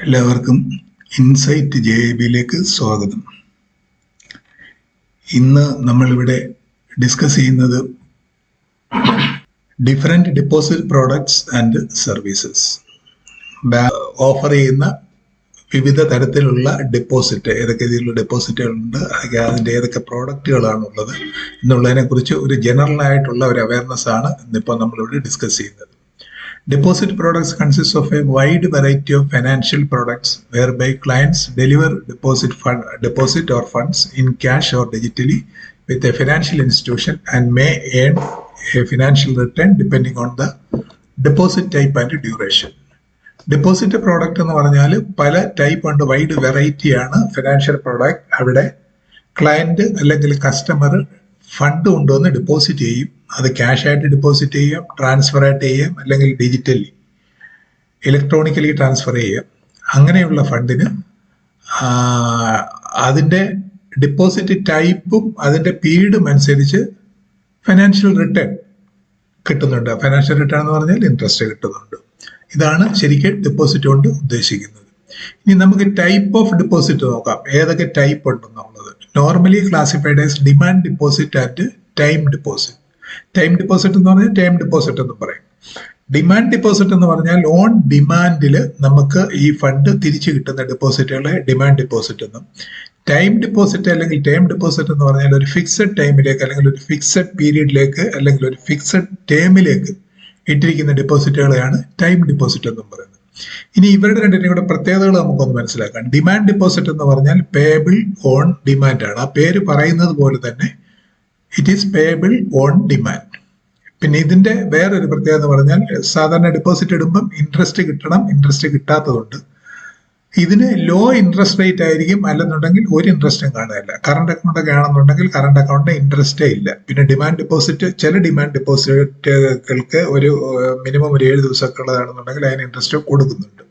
എല്ലാവർക്കും ഇൻസൈറ്റ് JIBയിലേക്ക് സ്വാഗതം. ഇന്ന് നമ്മളിവിടെ ഡിസ്കസ് ചെയ്യുന്നത് different deposit products and services. Offer ചെയ്യുന്ന വിവിധ തരത്തിലുള്ള ഡെപ്പോസിറ്റ്, ഏതൊക്കെ രീതിയിലുള്ള ഡെപ്പോസിറ്റുകളുണ്ട്, അതിൻ്റെ ഏതൊക്കെ പ്രോഡക്റ്റുകളാണുള്ളത് എന്നുള്ളതിനെ കുറിച്ച് ഒരു ജനറൽ ആയിട്ടുള്ള ഒരു അവയർനെസ് ആണ് ഇന്നിപ്പോൾ നമ്മളിവിടെ ഡിസ്കസ് ചെയ്യുന്നത്. Deposit products consist of a wide variety of financial products whereby clients deliver deposit or funds in cash or digitally with a financial institution and may earn a financial return depending on the deposit type and duration. Deposit product എന്ന് പറഞ്ഞാൽ പല type ഉണ്ട്, wide variety ആണ് financial product. അവിടെ client അല്ലെങ്കിൽ customer fund കൊണ്ടുവന്ന് deposit ചെയ്യും. അത് ക്യാഷ് ആയിട്ട് ഡെപ്പോസിറ്റ് ചെയ്യാം, ട്രാൻസ്ഫർ ആയിട്ട് ചെയ്യാം, അല്ലെങ്കിൽ ഡിജിറ്റലി ഇലക്ട്രോണിക്കലി ട്രാൻസ്ഫർ ചെയ്യാം. അങ്ങനെയുള്ള ഫണ്ടിന് അതിൻ്റെ ഡെപ്പോസിറ്റ് ടൈപ്പും അതിൻ്റെ പീരീഡും അനുസരിച്ച് ഫിനാൻഷ്യൽ റിട്ടേൺ കിട്ടുന്നുണ്ട്. ഫിനാൻഷ്യൽ റിട്ടേൺ എന്ന് പറഞ്ഞാൽ ഇൻട്രസ്റ്റ് കിട്ടുന്നുണ്ട്. ഇതാണ് ശരിക്കും ഡെപ്പോസിറ്റ് കൊണ്ട് ഉദ്ദേശിക്കുന്നത്. ഇനി നമുക്ക് ടൈപ്പ് ഓഫ് ഡെപ്പോസിറ്റ് നോക്കാം, ഏതൊക്കെ ടൈപ്പ് ഉണ്ടെന്നുള്ളത്. Normally classified as demand deposit and time deposit. Time deposit എന്ന് പറഞ്ഞാൽ ടൈം ഡെപ്പോസിറ്റ് എന്ന് പറയും. ഡിമാൻഡ് ഡെപ്പോസിറ്റ് എന്ന് പറഞ്ഞാൽ ഓൺ ഡിമാൻഡിൽ നമുക്ക് ഈ ഫണ്ട് തിരിച്ചു കിട്ടുന്ന ഡെപ്പോസിറ്റുകളെ ഡിമാൻഡ് ഡെപ്പോസിറ്റ് എന്നും, ടൈം ഡെപ്പോസിറ്റ് അല്ലെങ്കിൽ ടൈം ഡെപ്പോസിറ്റ് എന്ന് പറഞ്ഞാൽ ഒരു ഫിക്സഡ് ടൈമിലേക്ക് അല്ലെങ്കിൽ ഒരു ഫിക്സഡ് പീരീഡിലേക്ക് അല്ലെങ്കിൽ ഒരു ഫിക്സഡ് ടേമിലേക്ക് ഇട്ടിരിക്കുന്ന ഡെപ്പോസിറ്റുകളെയാണ് ടൈം ഡെപ്പോസിറ്റ് എന്നും പറയുന്നത്. ഇനി ഇവരുടെ രണ്ടിനും കൂടെ പ്രത്യേകതകൾ നമുക്കൊന്ന് മനസ്സിലാക്കാം. ഡിമാൻഡ് ഡെപ്പോസിറ്റ് എന്ന് പറഞ്ഞാൽ പേയബിൾ ഓൺ ഡിമാൻഡ് ആണ്. ആ പേര് പറയുന്നത് പോലെ തന്നെ it is payable on demand. പിന്നെ ഇതിന്റെ വേറൊരു പ്രത്യേകത എന്ന് പറഞ്ഞാൽ സാധാരണ ഡെപ്പോസിറ്റ് ഇടുമ്പം ഇൻട്രസ്റ്റ് കിട്ടണം, ഇൻട്രസ്റ്റ് കിട്ടാത്തതുണ്ട്. ഇതിന് ലോ ഇൻട്രസ്റ്റ് റേറ്റ് ആയിരിക്കും, അല്ലെന്നുണ്ടെങ്കിൽ ഒരു ഇൻട്രസ്റ്റും കാണുകയില്ല. കറണ്ട് അക്കൗണ്ട് ഒക്കെ ആണെന്നുണ്ടെങ്കിൽ കറണ്ട് അക്കൗണ്ട് ഇൻട്രസ്റ്റേ ഇല്ല. പിന്നെ ഡിമാൻഡ് ഡെപ്പോസിറ്റ്, ചില ഡിമാൻഡ് ഡെപ്പോസിറ്റുകൾക്ക് ഒരു മിനിമം ഒരു 7 ദിവസമൊക്കെ ഉള്ളതാണെന്നുണ്ടെങ്കിൽ അതിന് ഇൻട്രസ്റ്റ് കൊടുക്കുന്നുണ്ട്.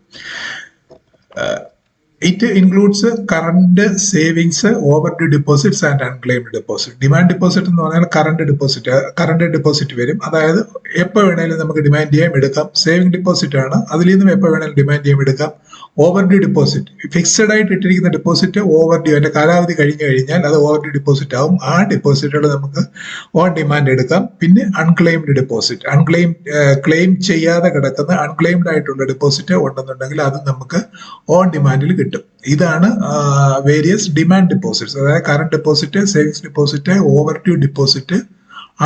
It includes current savings, over due deposits and unclaimed deposit. Demand deposit എന്ന് പറഞ്ഞാൽ കറണ്ട് ഡെപ്പോസിറ്റ് വരും. അതായത് എപ്പോൾ വേണേലും നമുക്ക് ഡിമാൻഡ് ചെയ്യാം, എടുക്കാം. സേവിംഗ് ഡെപ്പോസിറ്റ് ആണ്, അതിൽ നിന്നും എപ്പോൾ വേണേലും ഡിമാൻഡ് ചെയ്യാം, എടുക്കാം. ഓവർ ഡ്യൂ ഡെപ്പോസിറ്റ്, ഫിക്സഡ് ആയിട്ട് ഇട്ടിരിക്കുന്ന ഡെപ്പോസിറ്റ് ഓവർ ഡ്യൂ, അതിന്റെ കാലാവധി കഴിഞ്ഞു കഴിഞ്ഞാൽ അത് ഓവർ ഡ്യൂ ഡെപ്പോസിറ്റ് ആവും. ആ ഡെപ്പോസിറ്റുകൾ നമുക്ക് ഓൺ ഡിമാൻഡ് എടുക്കാം. പിന്നെ അൺക്ലെയിംഡ് ഡെപ്പോസിറ്റ്, ക്ലെയിം ചെയ്യാതെ കിടക്കുന്ന അൺക്ലെയിംഡ് ആയിട്ടുള്ള ഡെപ്പോസിറ്റ് ഉണ്ടെന്നുണ്ടെങ്കിൽ അത് നമുക്ക് ഓൺ ഡിമാൻഡിൽ കിട്ടും. ഇതാണ് വേരിയസ് ഡിമാൻഡ് ഡെപ്പോസിറ്റ്സ്. അതായത് current deposit, savings deposit, overdue deposit,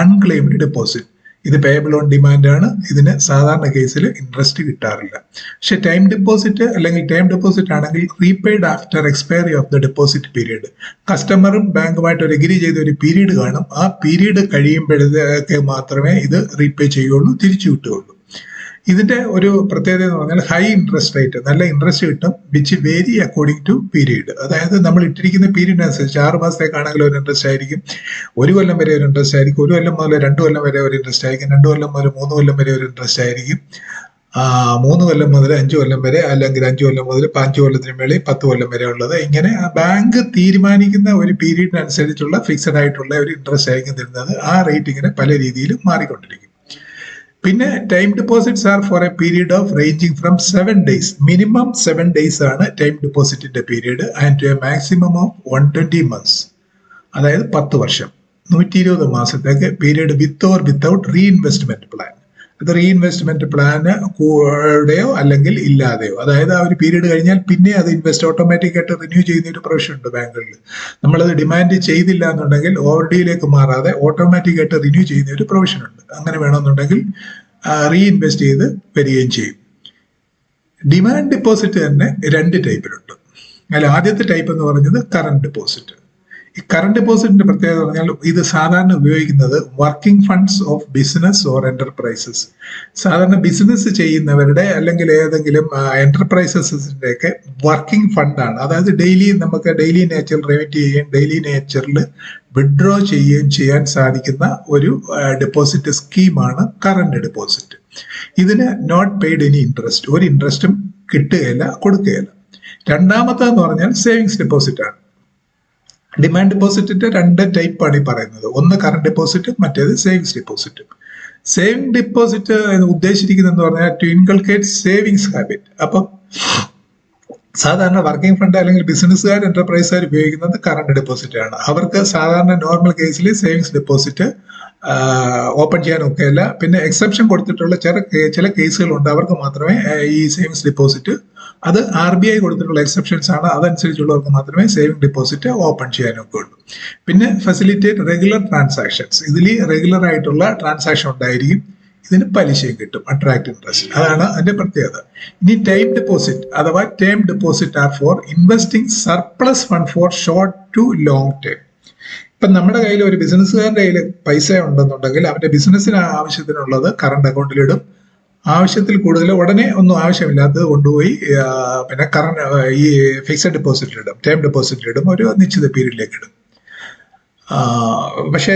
unclaimed deposit. ഇത് പേയബിൾ ഓൺ ഡിമാൻഡ് ആണ്. ഇതിന് സാധാരണ കേസിൽ ഇൻട്രസ്റ്റ് കിട്ടാറില്ല. പക്ഷെ ടൈം ഡെപ്പോസിറ്റ് അല്ലെങ്കിൽ ടൈം ഡെപ്പോസിറ്റ് ആണെങ്കിൽ repaid after expiry of the deposit period. കസ്റ്റമറും ബാങ്കുമായിട്ട് ഒരു എഗ്രി ചെയ്ത ഒരു പീരീഡ് കാണും. ആ പീരീഡ് കഴിയുമ്പോഴത്തേക്ക് മാത്രമേ ഇത് റീപേ ചെയ്യുള്ളൂ, തിരിച്ചു കിട്ടുകയുള്ളൂ. ഇതിന്റെ ഒരു പ്രത്യേകത എന്ന് പറഞ്ഞാൽ ഹൈ ഇൻട്രസ്റ്റ് റേറ്റ്, നല്ല ഇൻട്രസ്റ്റ് കിട്ടും, which vary according to period. അതായത് നമ്മൾ ഇട്ടിരിക്കുന്ന പീരീഡിനനുസരിച്ച് 6 മാസത്തേക്കാണെങ്കിൽ ഒരു ഇൻട്രസ്റ്റ് ആയിരിക്കും, 1 കൊല്ലം വരെ ഒരു ഇൻട്രസ്റ്റ് ആയിരിക്കും, 1 കൊല്ലം മുതൽ 2 കൊല്ലം വരെ ഒരു ഇൻട്രസ്റ്റ് ആയിരിക്കും, 2 കൊല്ലം മുതൽ 3 കൊല്ലം വരെ ഒരു ഇൻട്രസ്റ്റ് ആയിരിക്കും, 3 കൊല്ലം മുതൽ 5 കൊല്ലം വരെ, അല്ലെങ്കിൽ 5 കൊല്ലം മുതൽ 5 കൊല്ലത്തിന് മേളിൽ 10 കൊല്ലം വരെ ഉള്ളത്. ഇങ്ങനെ ബാങ്ക് തീരുമാനിക്കുന്ന ഒരു പീരീഡിനനുസരിച്ചുള്ള ഫിക്സഡ് ആയിട്ടുള്ള ഒരു ഇൻട്രസ്റ്റ് ആയിരിക്കും തരുന്നത്. ആ റേറ്റ് ഇങ്ങനെ പല രീതിയിലും മാറിക്കൊണ്ടിരിക്കും. പിന്നെ time deposits are for a period of ranging from 7 days. Minimum 7 days ആണ് ടൈം ഡെപ്പോസിറ്റിന്റെ period, and to a maximum of 120 months. അതായത് 10 വർഷം, 120 മാസത്തേക്ക് period, with or without reinvestment plan. അത് റീഇൻവെസ്റ്റ്മെന്റ് പ്ലാന് കൂടെയോ അല്ലെങ്കിൽ ഇല്ലാതെയോ. അതായത് ആ ഒരു പീരീഡ് കഴിഞ്ഞാൽ പിന്നെ അത് ഓട്ടോമാറ്റിക് ആയിട്ട് റിന്യൂ ചെയ്യുന്ന ഒരു പ്രൊവിഷൻ ഉണ്ട് ബാങ്കുകളിൽ. നമ്മളത് ഡിമാൻഡ് ചെയ്തില്ല എന്നുണ്ടെങ്കിൽ ഓവർ ഡ്യൂയിലേക്ക് മാറാതെ ഓട്ടോമാറ്റിക് ആയിട്ട് റിന്യൂ ചെയ്യുന്ന ഒരു പ്രൊവിഷൻ ഉണ്ട്. അങ്ങനെ വേണമെന്നുണ്ടെങ്കിൽ റീഇൻവെസ്റ്റ് ചെയ്ത് വരികയും ചെയ്യും. ഡിമാൻഡ് ഡെപ്പോസിറ്റ് തന്നെ 2 ടൈപ്പിലുണ്ട്. അതിൽ ആദ്യത്തെ ടൈപ്പ് എന്ന് പറഞ്ഞത് കറണ്ട് ഡെപ്പോസിറ്റ്. ഈ കറണ്ട് ഡെപ്പോസിറ്റിന്റെ പ്രത്യേകത പറഞ്ഞാൽ ഇത് സാധാരണ ഉപയോഗിക്കുന്നത് working funds of business or enterprises. സാധാരണ ബിസിനസ് ചെയ്യുന്നവരുടെ അല്ലെങ്കിൽ ഏതെങ്കിലും എന്റർപ്രൈസസിന്റെ ഒക്കെ വർക്കിംഗ് ഫണ്ടാണ്. അതായത് നമുക്ക് ഡെയിലി നേച്ചറിൽ റെമിറ്റ് ചെയ്യുകയും ഡെയിലി നേച്ചറിൽ വിഡ്രോ ചെയ്യുകയും ചെയ്യാൻ സാധിക്കുന്ന ഒരു ഡെപ്പോസിറ്റ് സ്കീമാണ് കറണ്ട് ഡെപ്പോസിറ്റ്. ഇതിന് നോട്ട് പെയ്ഡ് എനി ഇൻട്രസ്റ്റ്, ഒരു ഇൻട്രസ്റ്റും കിട്ടുകയില്ല, കൊടുക്കുകയില്ല. രണ്ടാമത്തെന്ന് പറഞ്ഞാൽ സേവിങ്സ് ഡെപ്പോസിറ്റ് ആണ്. ഡിമാൻഡ് ഡെപ്പോസിറ്റിന്റെ 2 ടൈപ്പാണ് ഈ പറയുന്നത്. ഒന്ന് കറണ്ട് ഡെപ്പോസിറ്റ്, മറ്റേത് സേവിങ്സ് ഡെപ്പോസിറ്റ്. സേവിംഗ് ഡെപ്പോസിറ്റ് ഉദ്ദേശിച്ചിരിക്കുന്നത് എന്ന് പറഞ്ഞാൽ ടു ഇൻകൾക്കേറ്റ് സേവിങ്സ് ഹാബിറ്റ്. അപ്പം സാധാരണ വർക്കിംഗ് ഫണ്ട് അല്ലെങ്കിൽ ബിസിനസ്സുകാർ എന്റർപ്രൈസുകാർ ഉപയോഗിക്കുന്നത് കറണ്ട് ഡെപ്പോസിറ്റ് ആണ്. അവർക്ക് സാധാരണ നോർമൽ കേസിൽ സേവിങ്സ് ഡെപ്പോസിറ്റ് ഓപ്പൺ ചെയ്യാൻ ഒക്കെയല്ല. പിന്നെ എക്സെപ്ഷൻ കൊടുത്തിട്ടുള്ള ചില കേസുകളുണ്ട്, അവർക്ക് മാത്രമേ ഈ സേവിങ്സ് ഡെപ്പോസിറ്റ്, അത് RBI കൊടുത്തിട്ടുള്ള എക്സെപ്ഷൻസ് ആണ്, അതനുസരിച്ചുള്ളവർക്ക് മാത്രമേ സേവിംഗ് ഡെപ്പോസിറ്റ് ഓപ്പൺ ചെയ്യാനൊക്കെ ഉള്ളൂ. പിന്നെ ഫെസിലിറ്റേറ്റ് റെഗുലർ ട്രാൻസാക്ഷൻസ്, ഇതിൽ റെഗുലർ ആയിട്ടുള്ള ട്രാൻസാക്ഷൻ ഉണ്ടായിരിക്കും, ഇതിന് പലിശയും കിട്ടും, അട്രാക്ട് ഇൻട്രസ്റ്റ്. അതാണ് അതിന്റെ പ്രത്യേകത. ഇനി ടൈം ഡെപ്പോസിറ്റ് അഥവാ term deposit are for investing surplus fund for short to long term. ഇപ്പൊ നമ്മുടെ കയ്യിൽ, ഒരു ബിസിനസ്സുകാരുടെ കയ്യിൽ പൈസ ഉണ്ടെന്നുണ്ടെങ്കിൽ അവന്റെ ബിസിനസ്സിന് ആവശ്യത്തിനുള്ളത് കറണ്ട് അക്കൗണ്ടിലിടും. ആവശ്യത്തിൽ കൂടുതൽ ഉടനെ ഒന്നും ആവശ്യമില്ലാത്തത് കൊണ്ടുപോയി പിന്നെ ഈ ഫിക്സഡ് ഡെപ്പോസിറ്റിലിടും, ടേം ഡെപ്പോസിറ്റിലിടും, ഒരു നിശ്ചിത പീരീഡിലേക്ക് ഇടും. പക്ഷേ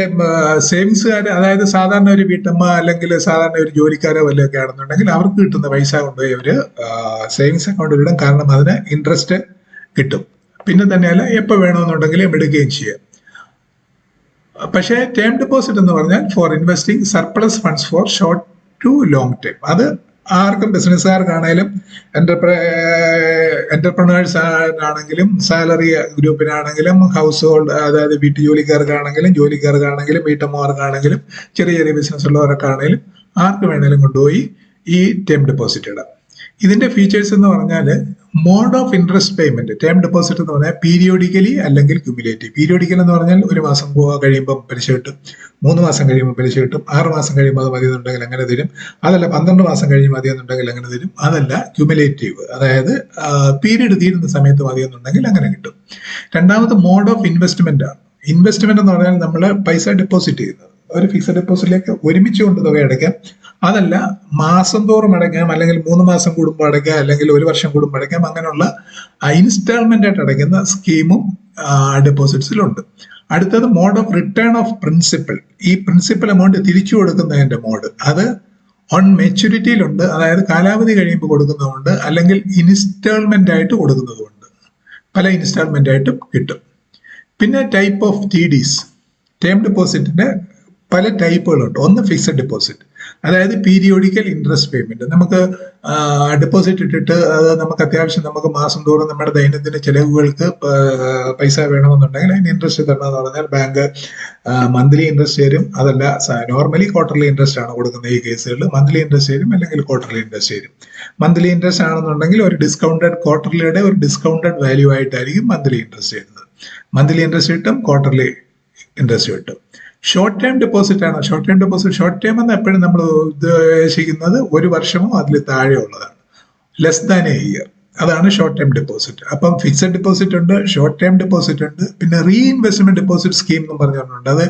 സേവിങ്സുകാർ, അതായത് സാധാരണ ഒരു വീട്ടമ്മ അല്ലെങ്കിൽ സാധാരണ ഒരു ജോലിക്കാരോ വല്ലതൊക്കെ ആണെന്നുണ്ടെങ്കിൽ അവർക്ക് കിട്ടുന്ന പൈസ കൊണ്ടുപോയി അവര് സേവിങ്സ് അക്കൗണ്ടിലിടും. കാരണം അതിന് ഇൻട്രസ്റ്റ് കിട്ടും. പിന്നെ തന്നെയല്ല, എപ്പോൾ വേണമെന്നുണ്ടെങ്കിലും എടുക്കുകയും ചെയ്യാം. പക്ഷേ ടേം ഡെപ്പോസിറ്റ് എന്ന് പറഞ്ഞാൽ for investing surplus funds for short to long time. അത് ആർക്കും, ബിസിനസ്സുകാർക്കാണേലും എന്റർപ്രണേഴ്സ് ആണെങ്കിലും സാലറി ഗ്രൂപ്പിനാണെങ്കിലും ഹൗസ് ഹോൾഡ്, അതായത് വീട്ടു ജോലിക്കാർക്കാണെങ്കിലും വീട്ടമ്മമാർക്കാണെങ്കിലും ചെറിയ ചെറിയ ബിസിനസ് ഉള്ളവർക്കാണെങ്കിലും ആർക്ക് വേണേലും കൊണ്ടുപോയി ഈ ടേം ഡെപ്പോസിറ്റ് ഇടാം. ഇതിന്റെ ഫീച്ചേഴ്സ് എന്ന് പറഞ്ഞാൽ mode of interest payment. Term deposit എന്ന് പറഞ്ഞാൽ പീരിയോഡിക്കലി അല്ലെങ്കിൽ ക്യുമുലേറ്റീവ്. പീരിയോഡിക്കൽ എന്ന് പറഞ്ഞാൽ ഒരു മാസം കഴിയുമ്പോൾ പലിശ കിട്ടും, 3 മാസം കഴിയുമ്പോൾ പലിശ കിട്ടും, 6 മാസം കഴിയുമ്പോൾ അത് മതിയെന്നുണ്ടെങ്കിൽ അങ്ങനെ തരും. അതല്ല 12 മാസം കഴിയുമ്പോൾ മതിയെന്നുണ്ടെങ്കിൽ അങ്ങനെ തരും. അതല്ല ക്യുമുലേറ്റീവ്, അതായത് പീരീഡ് തീരുന്ന സമയത്ത് മതിയെന്നുണ്ടെങ്കിൽ അങ്ങനെ കിട്ടും. രണ്ടാമത് മോഡ് ഓഫ് ഇൻവെസ്റ്റ്മെന്റ് ആണ്. ഇൻവെസ്റ്റ്മെന്റ് എന്ന് പറഞ്ഞാൽ നമ്മൾ പൈസ ഡെപ്പോസിറ്റ് ചെയ്യുന്നത് ഒരു ഫിക്സഡ് ഡെപ്പോസിറ്റിലേക്ക് ഒരുമിച്ച് കൊണ്ട് തുക അടയ്ക്കാം. അതല്ല മാസം തോറും അടയ്ക്കാം, അല്ലെങ്കിൽ 3 മാസം കൂടുമ്പോൾ അടയ്ക്കാം, അല്ലെങ്കിൽ 1 വർഷം കൂടുമ്പോൾ അടയ്ക്കാം. അങ്ങനെയുള്ള ഇൻസ്റ്റാൾമെന്റ് ആയിട്ട് അടയ്ക്കുന്ന സ്കീമും ഡെപ്പോസിറ്റ്സിലുണ്ട്. അടുത്തത് mode of return of principal. ഈ പ്രിൻസിപ്പൽ എമൗണ്ട് തിരിച്ചു കൊടുക്കുന്നതിന്റെ മോഡ്, അത് ഓൺ മെച്യൂരിറ്റിയിലുണ്ട്, അതായത് കാലാവധി കഴിയുമ്പോൾ കൊടുക്കുന്നതുകൊണ്ട്, അല്ലെങ്കിൽ ഇൻസ്റ്റാൾമെന്റ് ആയിട്ട് കൊടുക്കുന്നതുകൊണ്ട്. പല ഇൻസ്റ്റാൾമെന്റ് ആയിട്ടും കിട്ടും. പിന്നെ ടൈപ്പ് ഓഫ് TDs. ടേം ഡെപ്പോസിറ്റിന്റെ പല ടൈപ്പുകളുണ്ട്. ഒന്ന് ഫിക്സഡ് ഡെപ്പോസിറ്റ്, അതായത് പീരിയോഡിക്കൽ ഇൻട്രസ്റ്റ് പേയ്മെന്റ്. നമുക്ക് ഡെപ്പോസിറ്റ് ഇട്ടിട്ട് അത് നമുക്ക് അത്യാവശ്യം നമുക്ക് മാസം തോറും നമ്മുടെ ദൈനംദിന ചെലവുകൾക്ക് പൈസ വേണമെന്നുണ്ടെങ്കിൽ അതിന് ഇൻട്രസ്റ്റ് തരണമെന്ന് പറഞ്ഞാൽ ബാങ്ക് മന്ത്ലി ഇൻട്രസ്റ്റ് തരും. അതല്ല, നോർമലി ക്വാർട്ടർലി ഇൻട്രസ്റ്റ് ആണ് കൊടുക്കുന്നത്. ഈ കേസുകളിൽ മന്ത്ലി ഇൻട്രസ്റ്റ് തരും, അല്ലെങ്കിൽ ക്വാർട്ടർലി ഇൻട്രസ്റ്റ് തരും. മന്ത്ലി ഇൻട്രസ്റ്റ് ആണെന്നുണ്ടെങ്കിൽ ഒരു ഡിസ്കൗണ്ടഡ് ക്വാർട്ടർലിയുടെ ഒരു ഡിസ്കൗണ്ടഡ് വാല്യൂ ആയിട്ടായിരിക്കും മന്ത്ലി ഇൻട്രസ്റ്റ് തരുന്നത്. മന്ത്ലി ഇൻട്രസ്റ്റ് കിട്ടും, ക്വാർട്ടർലി ഇൻട്രസ്റ്റ് കിട്ടും. ഷോർട്ട് ടൈം ഡെപ്പോസിറ്റ് ആണ്. ഷോർട്ട് ടൈം എന്ന് എപ്പോഴും നമ്മൾ ഉദ്ദേശിക്കുന്നത് 1 വർഷമോ അതിൽ താഴെ ഉള്ളതാണ്, ലെസ് ദാൻ എ ഇയർ. അതാണ് ഷോർട്ട് ടൈം ഡെപ്പോസിറ്റ്. അപ്പം ഫിക്സഡ് ഡെപ്പോസിറ്റ് ഉണ്ട്, ഷോർട്ട് ടൈം ഡെപ്പോസിറ്റ് ഉണ്ട്, പിന്നെ റീഇൻവെസ്റ്റ്മെന്റ് ഡെപ്പോസിറ്റ് സ്കീം എന്ന് പറഞ്ഞിട്ടുണ്ട്. അത്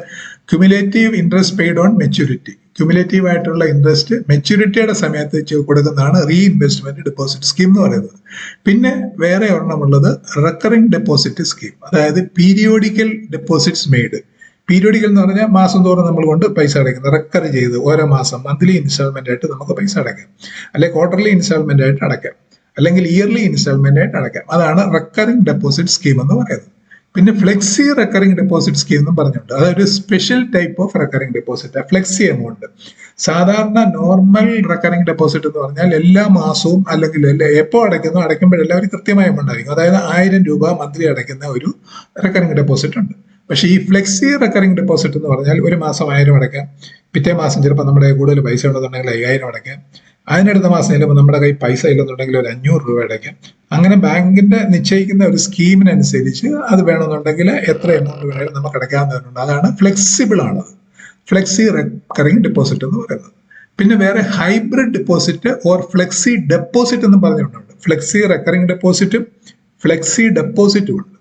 cumulative interest paid on maturity. Cumulative ആയിട്ടുള്ള ഇൻട്രസ്റ്റ് മെച്യൂരിറ്റിയുടെ സമയത്ത് കൊടുക്കുന്നതാണ് റീഇൻവെസ്റ്റ്മെന്റ് ഡെപ്പോസിറ്റ് സ്കീം എന്ന് പറയുന്നത്. പിന്നെ വേറെ ഒരെണ്ണമുള്ളത് റെക്കറിംഗ് ഡെപ്പോസിറ്റ് സ്കീം, അതായത് പീരിയോഡിക്കൽ ഡെപ്പോസിറ്റ്സ് മെയ്ഡ്. പീരിയോഡിക്കൽ എന്ന് പറഞ്ഞാൽ മാസം തോറും നമ്മൾ കൊണ്ട് പൈസ അടയ്ക്കുന്നത്, റെക്കർ ചെയ്ത് ഓരോ മാസം മന്ത്ലി ഇൻസ്റ്റാൾമെന്റ് ആയിട്ട് നമുക്ക് പൈസ അടയ്ക്കാം, അല്ലെങ്കിൽ ക്വാർട്ടർലി ഇൻസ്റ്റാൾമെന്റ് ആയിട്ട് അടയ്ക്കാം, അല്ലെങ്കിൽ ഇയർലി ഇൻസ്റ്റാൾമെന്റ് ആയിട്ട് അടയ്ക്കാം. അതാണ് റെക്കറിംഗ് ഡെപ്പോസിറ്റ് സ്കീം എന്ന് പറയുന്നത്. പിന്നെ ഫ്ലെക്സി റെക്കറിംഗ് ഡെപ്പോസിറ്റ് സ്കീം എന്നും പറഞ്ഞിട്ടുണ്ട്. അതൊരു special type of recurring deposit. Flexi amount. സാധാരണ നോർമൽ റെക്കറിംഗ് ഡെപ്പോസിറ്റ് എന്ന് പറഞ്ഞാൽ എല്ലാ മാസവും അല്ലെങ്കിൽ എപ്പോൾ അടയ്ക്കുമ്പോഴെല്ലാം ഒരു കൃത്യമായ എമൗണ്ട് ആയിരിക്കും. അതായത് 1000 രൂപ മന്ത്ലി അടയ്ക്കുന്ന ഒരു റെക്കറിംഗ് ഡെപ്പോസിറ്റ് ഉണ്ട്. പക്ഷേ ഈ ഫ്ലെക്സി റെക്കറിംഗ് ഡെപ്പോസിറ്റ് എന്ന് പറഞ്ഞാൽ ഒരു മാസം 1000 അടയ്ക്കാം, പിറ്റേ മാസം ചിലപ്പോൾ നമ്മുടെ കൂടുതൽ പൈസ ഉണ്ടെന്നുണ്ടെങ്കിൽ 5000 അടയ്ക്കാം, അതിനടുത്ത മാസം ചിലപ്പോൾ നമ്മുടെ കയ്യിൽ പൈസ ഇല്ലെന്നുണ്ടെങ്കിൽ ഒരു 500 രൂപ അടയ്ക്കാം. അങ്ങനെ ബാങ്കിന്റെ നിശ്ചയിക്കുന്ന ഒരു സ്കീമിനനുസരിച്ച് അത് വേണമെന്നുണ്ടെങ്കിൽ എത്ര എമൗണ്ട് വേണമെങ്കിലും നമുക്ക് അടയ്ക്കാവുന്നതുണ്ട്. അതാണ് ഫ്ലെക്സിബിൾ ആണത്, ഫ്ലെക്സി റെക്കറിംഗ് ഡെപ്പോസിറ്റ് എന്ന് പറയുന്നത്. പിന്നെ വേറെ hybrid deposit or flexi deposit എന്ന് പറഞ്ഞിട്ടുണ്ട്. ഫ്ലെക്സി റെക്കറിംഗ് ഡെപ്പോസിറ്റും ഫ്ലെക്സി ഡെപ്പോസിറ്റും ഉണ്ട്.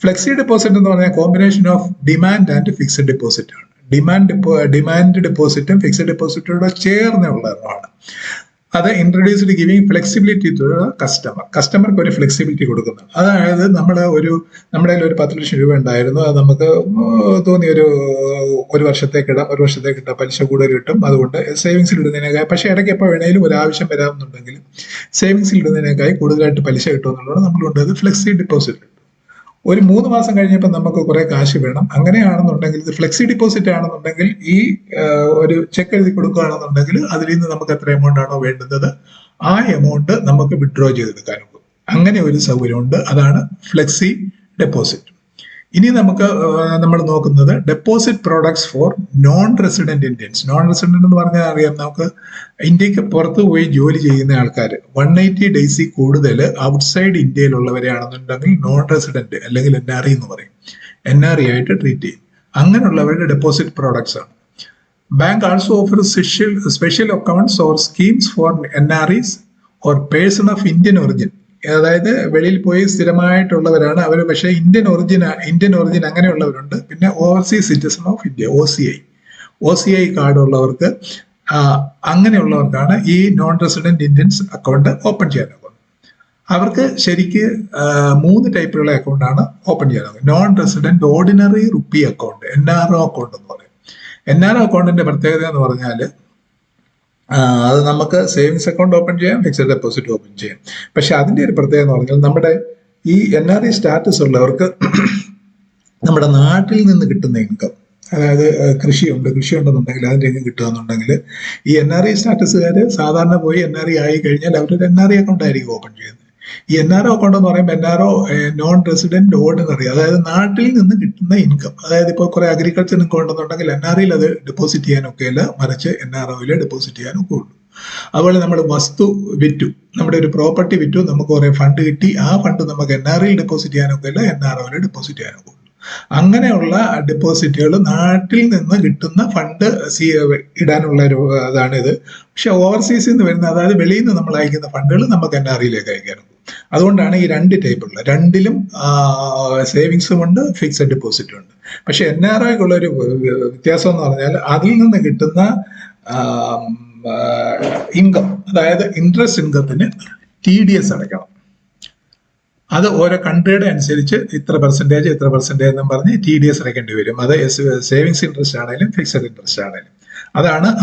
ഫ്ലെക്സി ഡെപ്പോസിറ്റ് എന്ന് പറഞ്ഞാൽ combination of demand and fixed deposit ആണ്. ഡിമാൻഡ് ഡെപ്പോസിറ്റും ഫിക്സഡ് ഡെപ്പോസിറ്റോടെ ചേർന്നുള്ളതാണ്. അത് ഇൻട്രൊഡ്യൂസ്ഡ് ഗിവിംഗ് ഫ്ലെക്സിബിലിറ്റി ടു കസ്റ്റമർക്ക് ഒരു ഫ്ലെക്സിബിലിറ്റി കൊടുക്കുന്നു. അതായത് നമ്മുടെ കയ്യിൽ ഒരു 10 ലക്ഷം രൂപ ഉണ്ടായിരുന്നു, അത് നമുക്ക് തോന്നി ഒരു വർഷത്തേക്കിടാം, പലിശ കൂടുതൽ കിട്ടും, അതുകൊണ്ട് സേവിങ്സിൽ ഇടുന്നതിനേക്കായി, പക്ഷെ ഇടയ്ക്ക് എപ്പോൾ വേണേലും ഒരു ആവശ്യം വരാമെന്നുണ്ടെങ്കിൽ സേവിങ്സിൽ ഇടുന്നതിനേക്കായി കൂടുതലായിട്ട് പലിശ കിട്ടുമെന്നുള്ളത് നമ്മൾ കൊണ്ടത് ഫ്ലെക്സി ഡെപ്പോസിറ്റ്. ഒരു 3 മാസം കഴിഞ്ഞപ്പോൾ നമുക്ക് കുറെ കാശ് വേണം, അങ്ങനെയാണെന്നുണ്ടെങ്കിൽ ഇത് ഫ്ലെക്സി ഡെപ്പോസിറ്റ് ആണെന്നുണ്ടെങ്കിൽ ഈ ഒരു ചെക്ക് എഴുതി കൊടുക്കുകയാണെന്നുണ്ടെങ്കിൽ അതിൽ നിന്ന് നമുക്ക് എത്ര എമൗണ്ട് ആണോ വേണ്ടുന്നത് ആ എമൗണ്ട് നമുക്ക് വിഡ്രോ ചെയ്തെടുക്കാനും. അങ്ങനെ ഒരു സൗകര്യമുണ്ട്. അതാണ് ഫ്ലെക്സി ഡെപ്പോസിറ്റ്. ഇനി നമ്മൾ നോക്കുന്നത് deposit products four non resident Indians. Non resident എന്ന് പറഞ്ഞാൽ അറിയാം, നമുക്ക് ഇന്ത്യക്ക് പുറത്ത് പോയി ജോലി ചെയ്യുന്ന ആൾക്കാർ 180 ഡേയ്സിൽ കൂടുതൽ ഔട്ട്സൈഡ് ഇന്ത്യയിലുള്ളവരെയാണെന്നുണ്ടെങ്കിൽ നോൺ റെസിഡന്റ് അല്ലെങ്കിൽ NRI എന്ന് പറയും. NRI ആയിട്ട് ട്രീറ്റ് ചെയ്യും. അങ്ങനെയുള്ളവരുടെ ഡെപ്പോസിറ്റ് പ്രോഡക്ട്സ് ആണ്. Bank also offer special accounts or schemes for NRIs or person of Indian origin. അതായത് വെളിയിൽ പോയി സ്ഥിരമായിട്ടുള്ളവരാണ് അവർ, പക്ഷേ ഇന്ത്യൻ ഒറിജിൻ അങ്ങനെയുള്ളവരുണ്ട്. പിന്നെ overseas citizen of India, OCI card ഉള്ളവർക്ക്, അങ്ങനെയുള്ളവർക്കാണ് ഈ non resident Indians account open ചെയ്യാനാകുന്നത്. അവർക്ക് ശരിക്ക് 3 ടൈപ്പിലുള്ള അക്കൗണ്ടാണ് ഓപ്പൺ ചെയ്യാനാകുന്നത്. Non resident ordinary rupee account, NRO account എന്ന് പറയും. NRO അക്കൗണ്ടിന്റെ പ്രത്യേകത എന്ന് പറഞ്ഞാൽ അത് നമുക്ക് സേവിങ്സ് അക്കൗണ്ട് ഓപ്പൺ ചെയ്യാം, ഫിക്സഡ് ഡെപ്പോസിറ്റ് ഓപ്പൺ ചെയ്യാം. പക്ഷെ അതിന്റെ ഒരു പ്രത്യേകത എന്ന് പറഞ്ഞാൽ നമ്മുടെ ഈ NRI സ്റ്റാറ്റസ് ഉള്ളവർക്ക് നമ്മുടെ നാട്ടിൽ നിന്ന് കിട്ടുന്ന ഇൻകം, അതായത് കൃഷിയുണ്ടെന്നുണ്ടെങ്കിൽ അതിന്റെ ഇൻകം കിട്ടുകയെന്നുണ്ടെങ്കിൽ ഈ NRI സ്റ്റാറ്റസുകാർ സാധാരണ പോയി NRI ആയി കഴിഞ്ഞാൽ അവരൊരു NRI അക്കൗണ്ട് ആയിരിക്കും ഓപ്പൺ ചെയ്യുന്നത്. ഈ NRO അക്കൗണ്ട് എന്ന് പറയുമ്പോൾ NRO നോൺ റെസിഡന്റ് ഓർഡിനറി, അതായത് നാട്ടിൽ നിന്ന് കിട്ടുന്ന ഇൻകം. അതായത് ഇപ്പോൾ കുറെ അഗ്രികൾച്ചർ ഇൻകം ഉണ്ടെന്നുണ്ടെങ്കിൽ NRIയിൽ അത് ഡെപ്പോസിറ്റ് ചെയ്യാനൊക്കെ ഇല്ല, മറിച്ച് NROയിൽ ഡെപ്പോസിറ്റ് ചെയ്യാനൊക്കെ ഉള്ളൂ. അതുപോലെ നമ്മൾ വസ്തു വിറ്റു, നമ്മുടെ ഒരു പ്രോപ്പർട്ടി വിറ്റു, നമുക്ക് കുറെ ഫണ്ട് കിട്ടി, ആ ഫണ്ട് നമുക്ക് NRIയിൽ ഡെപ്പോസിറ്റ് ചെയ്യാനൊക്കെ ഇല്ല, NROയിൽ ഡെപ്പോസിറ്റ് ചെയ്യാനൊക്കെ ഉള്ളൂ. അങ്ങനെയുള്ള ഡെപ്പോസിറ്റുകൾ നാട്ടിൽ നിന്ന് കിട്ടുന്ന ഫണ്ട് ഇടാനുള്ള ഒരു ഇതാണിത്. പക്ഷെ ഓവർസീസിൽ നിന്ന് വരുന്ന, അതായത് വെളിയിൽ നിന്ന് നമ്മൾ അയക്കുന്ന ഫണ്ടുകൾ നമുക്ക് NRIയിലേക്ക് അയക്കാനും. അതുകൊണ്ടാണ് ഈ 2 ടൈപ്പുള്ള, രണ്ടിലും സേവിങ്സും ഉണ്ട്, ഫിക്സഡ് ഡെപ്പോസിറ്റും ഉണ്ട്. പക്ഷെ NRIക്കുള്ള ഒരു വ്യത്യാസം എന്ന് പറഞ്ഞാൽ അതിൽ നിന്ന് കിട്ടുന്ന ഇൻകം, അതായത് ഇൻട്രസ്റ്റ് ഇൻകത്തിന് TDS അടയ്ക്കണം. അത് ഓരോ കൺട്രിയുടെ അനുസരിച്ച് ഇത്ര പെർസെൻറ്റേജ് എന്നും പറഞ്ഞ് TDS അടയ്ക്കേണ്ടി വരും. അത് സേവിങ്സ് ഇൻട്രസ്റ്റ് ആണെങ്കിലും ഫിക്സഡ് ഇൻട്രസ്റ്റ് ആണെങ്കിലും.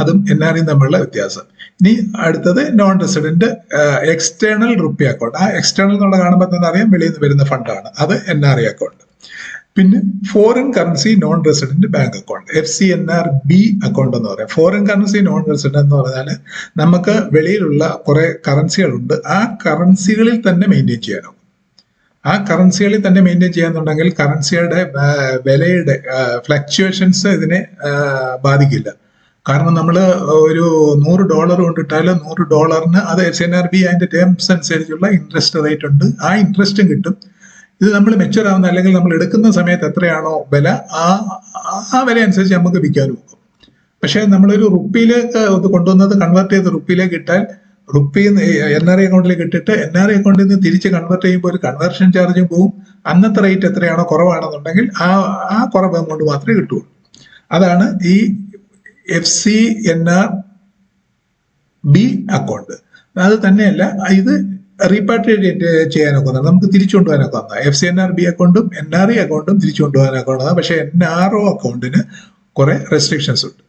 അതും NRI തമ്മിലുള്ള വ്യത്യാസം. ഇനി അടുത്തത് non resident external rupee account. ആ എക്സ്റ്റേണൽ എന്നുള്ള കാണുമ്പോൾ തന്നെ അറിയാം വെളിയിൽ നിന്ന് വരുന്ന ഫണ്ടാണ്, അത് NRI അക്കൗണ്ട്. പിന്നെ foreign currency non resident bank account, FCNRB account എന്ന് പറയാം. ഫോറിൻ കറൻസി നോൺ റെസിഡന്റ് എന്ന് പറഞ്ഞാൽ നമുക്ക് വെളിയിലുള്ള കുറെ കറൻസികളുണ്ട്, ആ കറൻസികളിൽ തന്നെ മെയിൻറ്റെയിൻ ചെയ്യാനാവും. ആ കറൻസികളിൽ തന്നെ മെയിൻറ്റെയിൻ ചെയ്യാന്നുണ്ടെങ്കിൽ കറൻസിയുടെ വിലയുടെ ഫ്ലക്ച്വേഷൻസ് ഇതിനെ ബാധിക്കില്ല. കാരണം നമ്മൾ ഒരു $100 കൊണ്ടിട്ടാൽ $100 അത് FCNRB അതിന്റെ ടേംസ് അനുസരിച്ചുള്ള ഇൻട്രസ്റ്റ് റേറ്റ് ഉണ്ട്, ആ ഇൻട്രസ്റ്റും കിട്ടും. ഇത് നമ്മൾ മെച്യൂർ ആവുന്ന അല്ലെങ്കിൽ നമ്മൾ എടുക്കുന്ന സമയത്ത് എത്രയാണോ വില, ആ വില അനുസരിച്ച് നമുക്ക് വിൽക്കാനും നോക്കും. പക്ഷെ നമ്മളൊരു റുപ്പിയിലേക്ക് കൊണ്ടുവന്നത് കൺവേർട്ട് ചെയ്ത് റുപ്പിയിലേക്ക് ഇട്ടാൽ, റുപ്പി NRI അക്കൗണ്ടിലേക്ക് ഇട്ടിട്ട് NRI അക്കൗണ്ടിൽ നിന്ന് തിരിച്ച് കൺവേർട്ട് ചെയ്യുമ്പോൾ ഒരു കൺവേർഷൻ ചാർജും പോവും. അന്നത്തെ റേറ്റ് എത്രയാണോ കുറവാണെന്നുണ്ടെങ്കിൽ ആ കുറവ് എമൗണ്ട് മാത്രമേ കിട്ടുള്ളൂ. അതാണ് ഈ FCNRB അക്കൗണ്ട്. അത് തന്നെയല്ല, ഇത് റീപാട്രിയേറ്റ് ചെയ്യാനൊക്കെ നമുക്ക് തിരിച്ചു കൊണ്ടുപോകാനൊക്കെ വന്നാൽ FCNRB അക്കൗണ്ടും NRI അക്കൗണ്ടും തിരിച്ചു കൊണ്ടുപോകാനൊക്കെ വന്നതാണ്. പക്ഷെ NRO അക്കൗണ്ടിന് കുറെ റെസ്ട്രിക്ഷൻസ് ഉണ്ട്.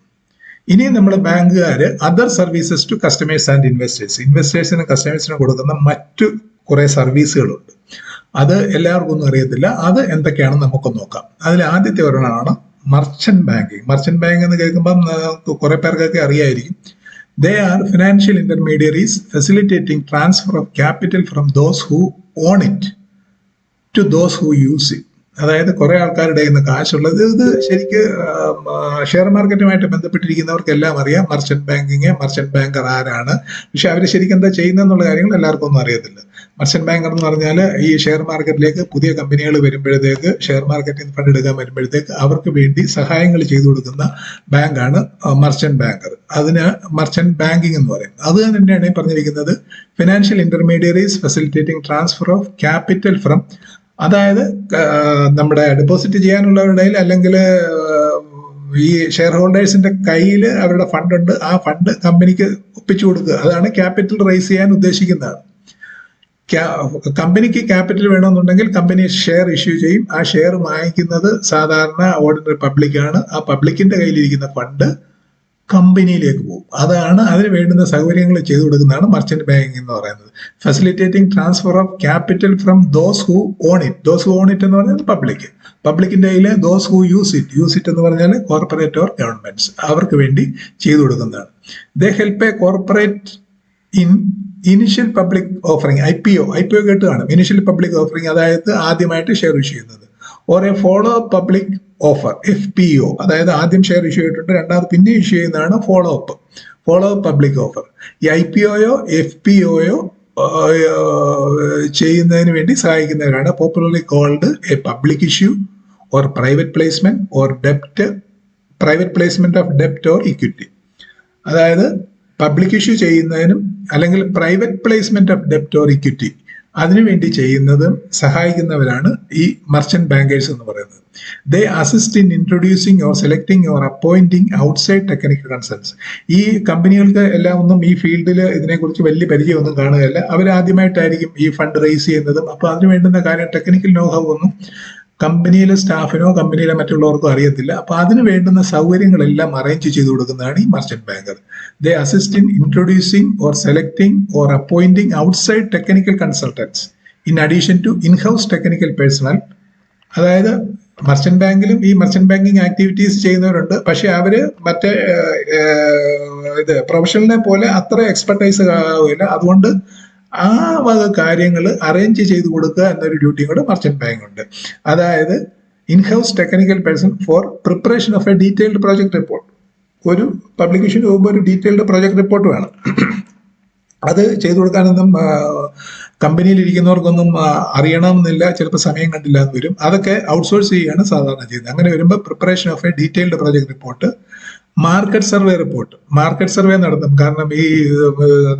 ഇനി നമ്മൾ ബാങ്കുകാർ other services to customers and ഇൻവെസ്റ്റേഴ്സിനും കസ്റ്റമേഴ്സിനും കൊടുക്കുന്ന മറ്റു കുറെ സർവീസുകളുണ്ട്. അത് എല്ലാവർക്കും ഒന്നും അറിയത്തില്ല. അത് എന്തൊക്കെയാണെന്ന് നമുക്ക് നോക്കാം. അതിൽ ആദ്യത്തെ ഒരെണ്ണമാണ് മർച്ചന്റ് ബാങ്കിങ്. മർച്ചന്റ് ബാങ്ക് എന്ന് കേൾക്കുമ്പം കുറെ പേർക്കൊക്കെ അറിയായിരിക്കും. They are financial intermediaries facilitating transfer of capital from those who own it to those who use it. അതായത് കുറെ ആൾക്കാരുടെ കയ്യിൽ നിന്ന് കാശുള്ളത്, ഇത് ശരിക്ക് ഷെയർ മാർക്കറ്റുമായിട്ട് ബന്ധപ്പെട്ടിരിക്കുന്നവർക്ക് എല്ലാം അറിയാം മർച്ചന്റ് ബാങ്കിങ്, മർച്ചന്റ് ബാങ്കർ ആരാണ്. പക്ഷെ അവർ ശരിക്കും എന്താ ചെയ്യുന്നതെന്നുള്ള കാര്യങ്ങൾ എല്ലാവർക്കും ഒന്നും അറിയത്തില്ല. മർച്ചന്റ് ബാങ്കർ എന്ന് പറഞ്ഞാൽ ഈ ഷെയർ മാർക്കറ്റിലേക്ക് പുതിയ കമ്പനികൾ വരുമ്പോഴത്തേക്ക്, ഷെയർ മാർക്കറ്റിൽ നിന്ന് ഫണ്ട് എടുക്കാൻ വരുമ്പോഴത്തേക്ക് അവർക്ക് വേണ്ടി സഹായങ്ങൾ ചെയ്തു കൊടുക്കുന്ന ബാങ്കാണ് മർച്ചന്റ് ബാങ്കർ. അതിന് മർച്ചന്റ് ബാങ്കിങ് എന്ന് പറയും. അത് തന്നെയാണ് പറഞ്ഞിരിക്കുന്നത് financial intermediaries facilitating transfer of capital from, അതായത് നമ്മുടെ ഡെപ്പോസിറ്റ് ചെയ്യാനുള്ളവരുടെ അല്ലെങ്കിൽ ഈ ഷെയർ ഹോൾഡേഴ്സിന്റെ കയ്യിൽ അവരുടെ ഫണ്ട് ഉണ്ട്, ആ ഫണ്ട് കമ്പനിക്ക് ഒപ്പിച്ചു കൊടുക്കുക. അതാണ് ക്യാപിറ്റൽ റൈസ് ചെയ്യാൻ ഉദ്ദേശിക്കുന്നതാണ്. കമ്പനിക്ക് ക്യാപിറ്റൽ വേണമെന്നുണ്ടെങ്കിൽ കമ്പനി ഷെയർ ഇഷ്യൂ ചെയ്യും. ആ ഷെയർ വാങ്ങിക്കുന്നത് സാധാരണ ഓർഡിനറി പബ്ലിക്കാണ്. ആ പബ്ലിക്കിന്റെ കയ്യിലിരിക്കുന്ന ഫണ്ട് കമ്പനിയിലേക്ക് പോകും. അതാണ് അതിന് വേണ്ടുന്ന സൗകര്യങ്ങൾ ചെയ്തു കൊടുക്കുന്നതാണ് മർച്ചന്റ് ബാങ്കിങ് എന്ന് പറയുന്നത്. Facilitating transfer of capital from those who on it. Those who on it എന്ന് പറഞ്ഞാൽ പബ്ലിക്കിന്റെ കയ്യിൽ, ദോസ് ഹു യൂസ് ഇറ്റ് എന്ന് പറഞ്ഞാൽ കോർപ്പറേറ്റ് ഓർ ഗവൺമെന്റ്സ്, അവർക്ക് വേണ്ടി ചെയ്തു കൊടുക്കുന്നതാണ്. ദേ help A corporate in initial public offering IPO കേട്ട് കാണും. ഇനിഷ്യൽ പബ്ലിക് ഓഫറിംഗ് അതായത് ആദ്യമായിട്ട് ഷെയർ ഇഷ്യൂ ചെയ്യുന്നത്. Or A follow public offer FPO അതായത് ആദ്യം ഷെയർ ഇഷ്യൂ ചെയ്തിട്ടുണ്ട്, രണ്ടാമത് പിന്നെ ഇഷ്യൂ ചെയ്യുന്നതാണ് ഫോളോ അപ്പ് പബ്ലിക് ഓഫർ. ഈ IPOയോ FPOയോ ചെയ്യുന്നതിന് വേണ്ടി സഹായിക്കുന്നവരാണ് popularly called a public issue or private placement or private placement of ഡെപ്റ്റ് ഓർ ഇക്വിറ്റി. അതായത് പബ്ലിക് ഇഷ്യൂ ചെയ്യുന്നതിനും അല്ലെങ്കിൽ പ്രൈവറ്റ് പ്ലേസ്മെന്റ് ഓഫ് ഡെപ്റ്റ് ഓർ ഇക്വിറ്റി അതിനുവേണ്ടി ചെയ്യുന്നതും സഹായിക്കുന്നവരാണ് ഈ മർച്ചന്റ് ബാങ്കേഴ്സ് എന്ന് പറയുന്നത്. They assist in introducing or selecting or appointing outside technical consultants. ഈ കമ്പനികൾക്ക് എല്ലാം ഒന്നും ഈ ഫീൽഡിൽ ഇതിനെക്കുറിച്ച് വലിയ പരിചയമൊന്നും കാണുകയല്ല. അവരാദ്യമായിട്ടായിരിക്കും ഈ ഫണ്ട് റേസ് ചെയ്യുന്നതും. അപ്പോൾ അതിന് വേണ്ടുന്ന കാര്യം ടെക്നിക്കൽ നോഹൗ ഒന്നും കമ്പനിയിലെ സ്റ്റാഫിനോ കമ്പനിയിലെ മറ്റുള്ളവർക്കോ അറിയത്തില്ല. അപ്പൊ അതിന് വേണ്ടുന്ന സൗകര്യങ്ങളെല്ലാം അറേഞ്ച് ചെയ്തു കൊടുക്കുന്നതാണ് ഈ merchant banker. They assist in introducing or selecting or appointing outside technical consultants in addition to inhouse technical personnel. അതായത് മർച്ചന്റ് ബാങ്കിലും ഈ മർച്ചന്റ് ബാങ്കിങ് ആക്ടിവിറ്റീസ് ചെയ്യുന്നവരുണ്ട്. പക്ഷെ അവര് മറ്റേ പ്രൊഫഷണലിനെ പോലെ അത്ര എക്സ്പെർട്ടൈസ് ആവില്ല. അതുകൊണ്ട് ആ വക കാര്യങ്ങൾ അറേഞ്ച് ചെയ്ത് കൊടുക്കുക എന്നൊരു ഡ്യൂട്ടിയും കൂടെ മർച്ചന്റ് ബാങ്ക് ഉണ്ട്. അതായത് in-house technical person for preparation of A detailed project report. ഒരു പബ്ലിക്കേഷൻ പോകുമ്പോൾ ഒരു ഡീറ്റെയിൽഡ് പ്രോജക്ട് റിപ്പോർട്ട് വേണം. അത് ചെയ്തു കൊടുക്കാനൊന്നും കമ്പനിയിൽ ഇരിക്കുന്നവർക്കൊന്നും അറിയണമെന്നില്ല, ചിലപ്പോൾ സമയം കണ്ടില്ല എന്ന് വരും. അതൊക്കെ ഔട്ട്സോഴ്സ് ചെയ്യുകയാണ് സാധാരണ ചെയ്യുന്നത്. അങ്ങനെ വരുമ്പോൾ preparation of A detailed project report, market survey നടത്തും. കാരണം ഈ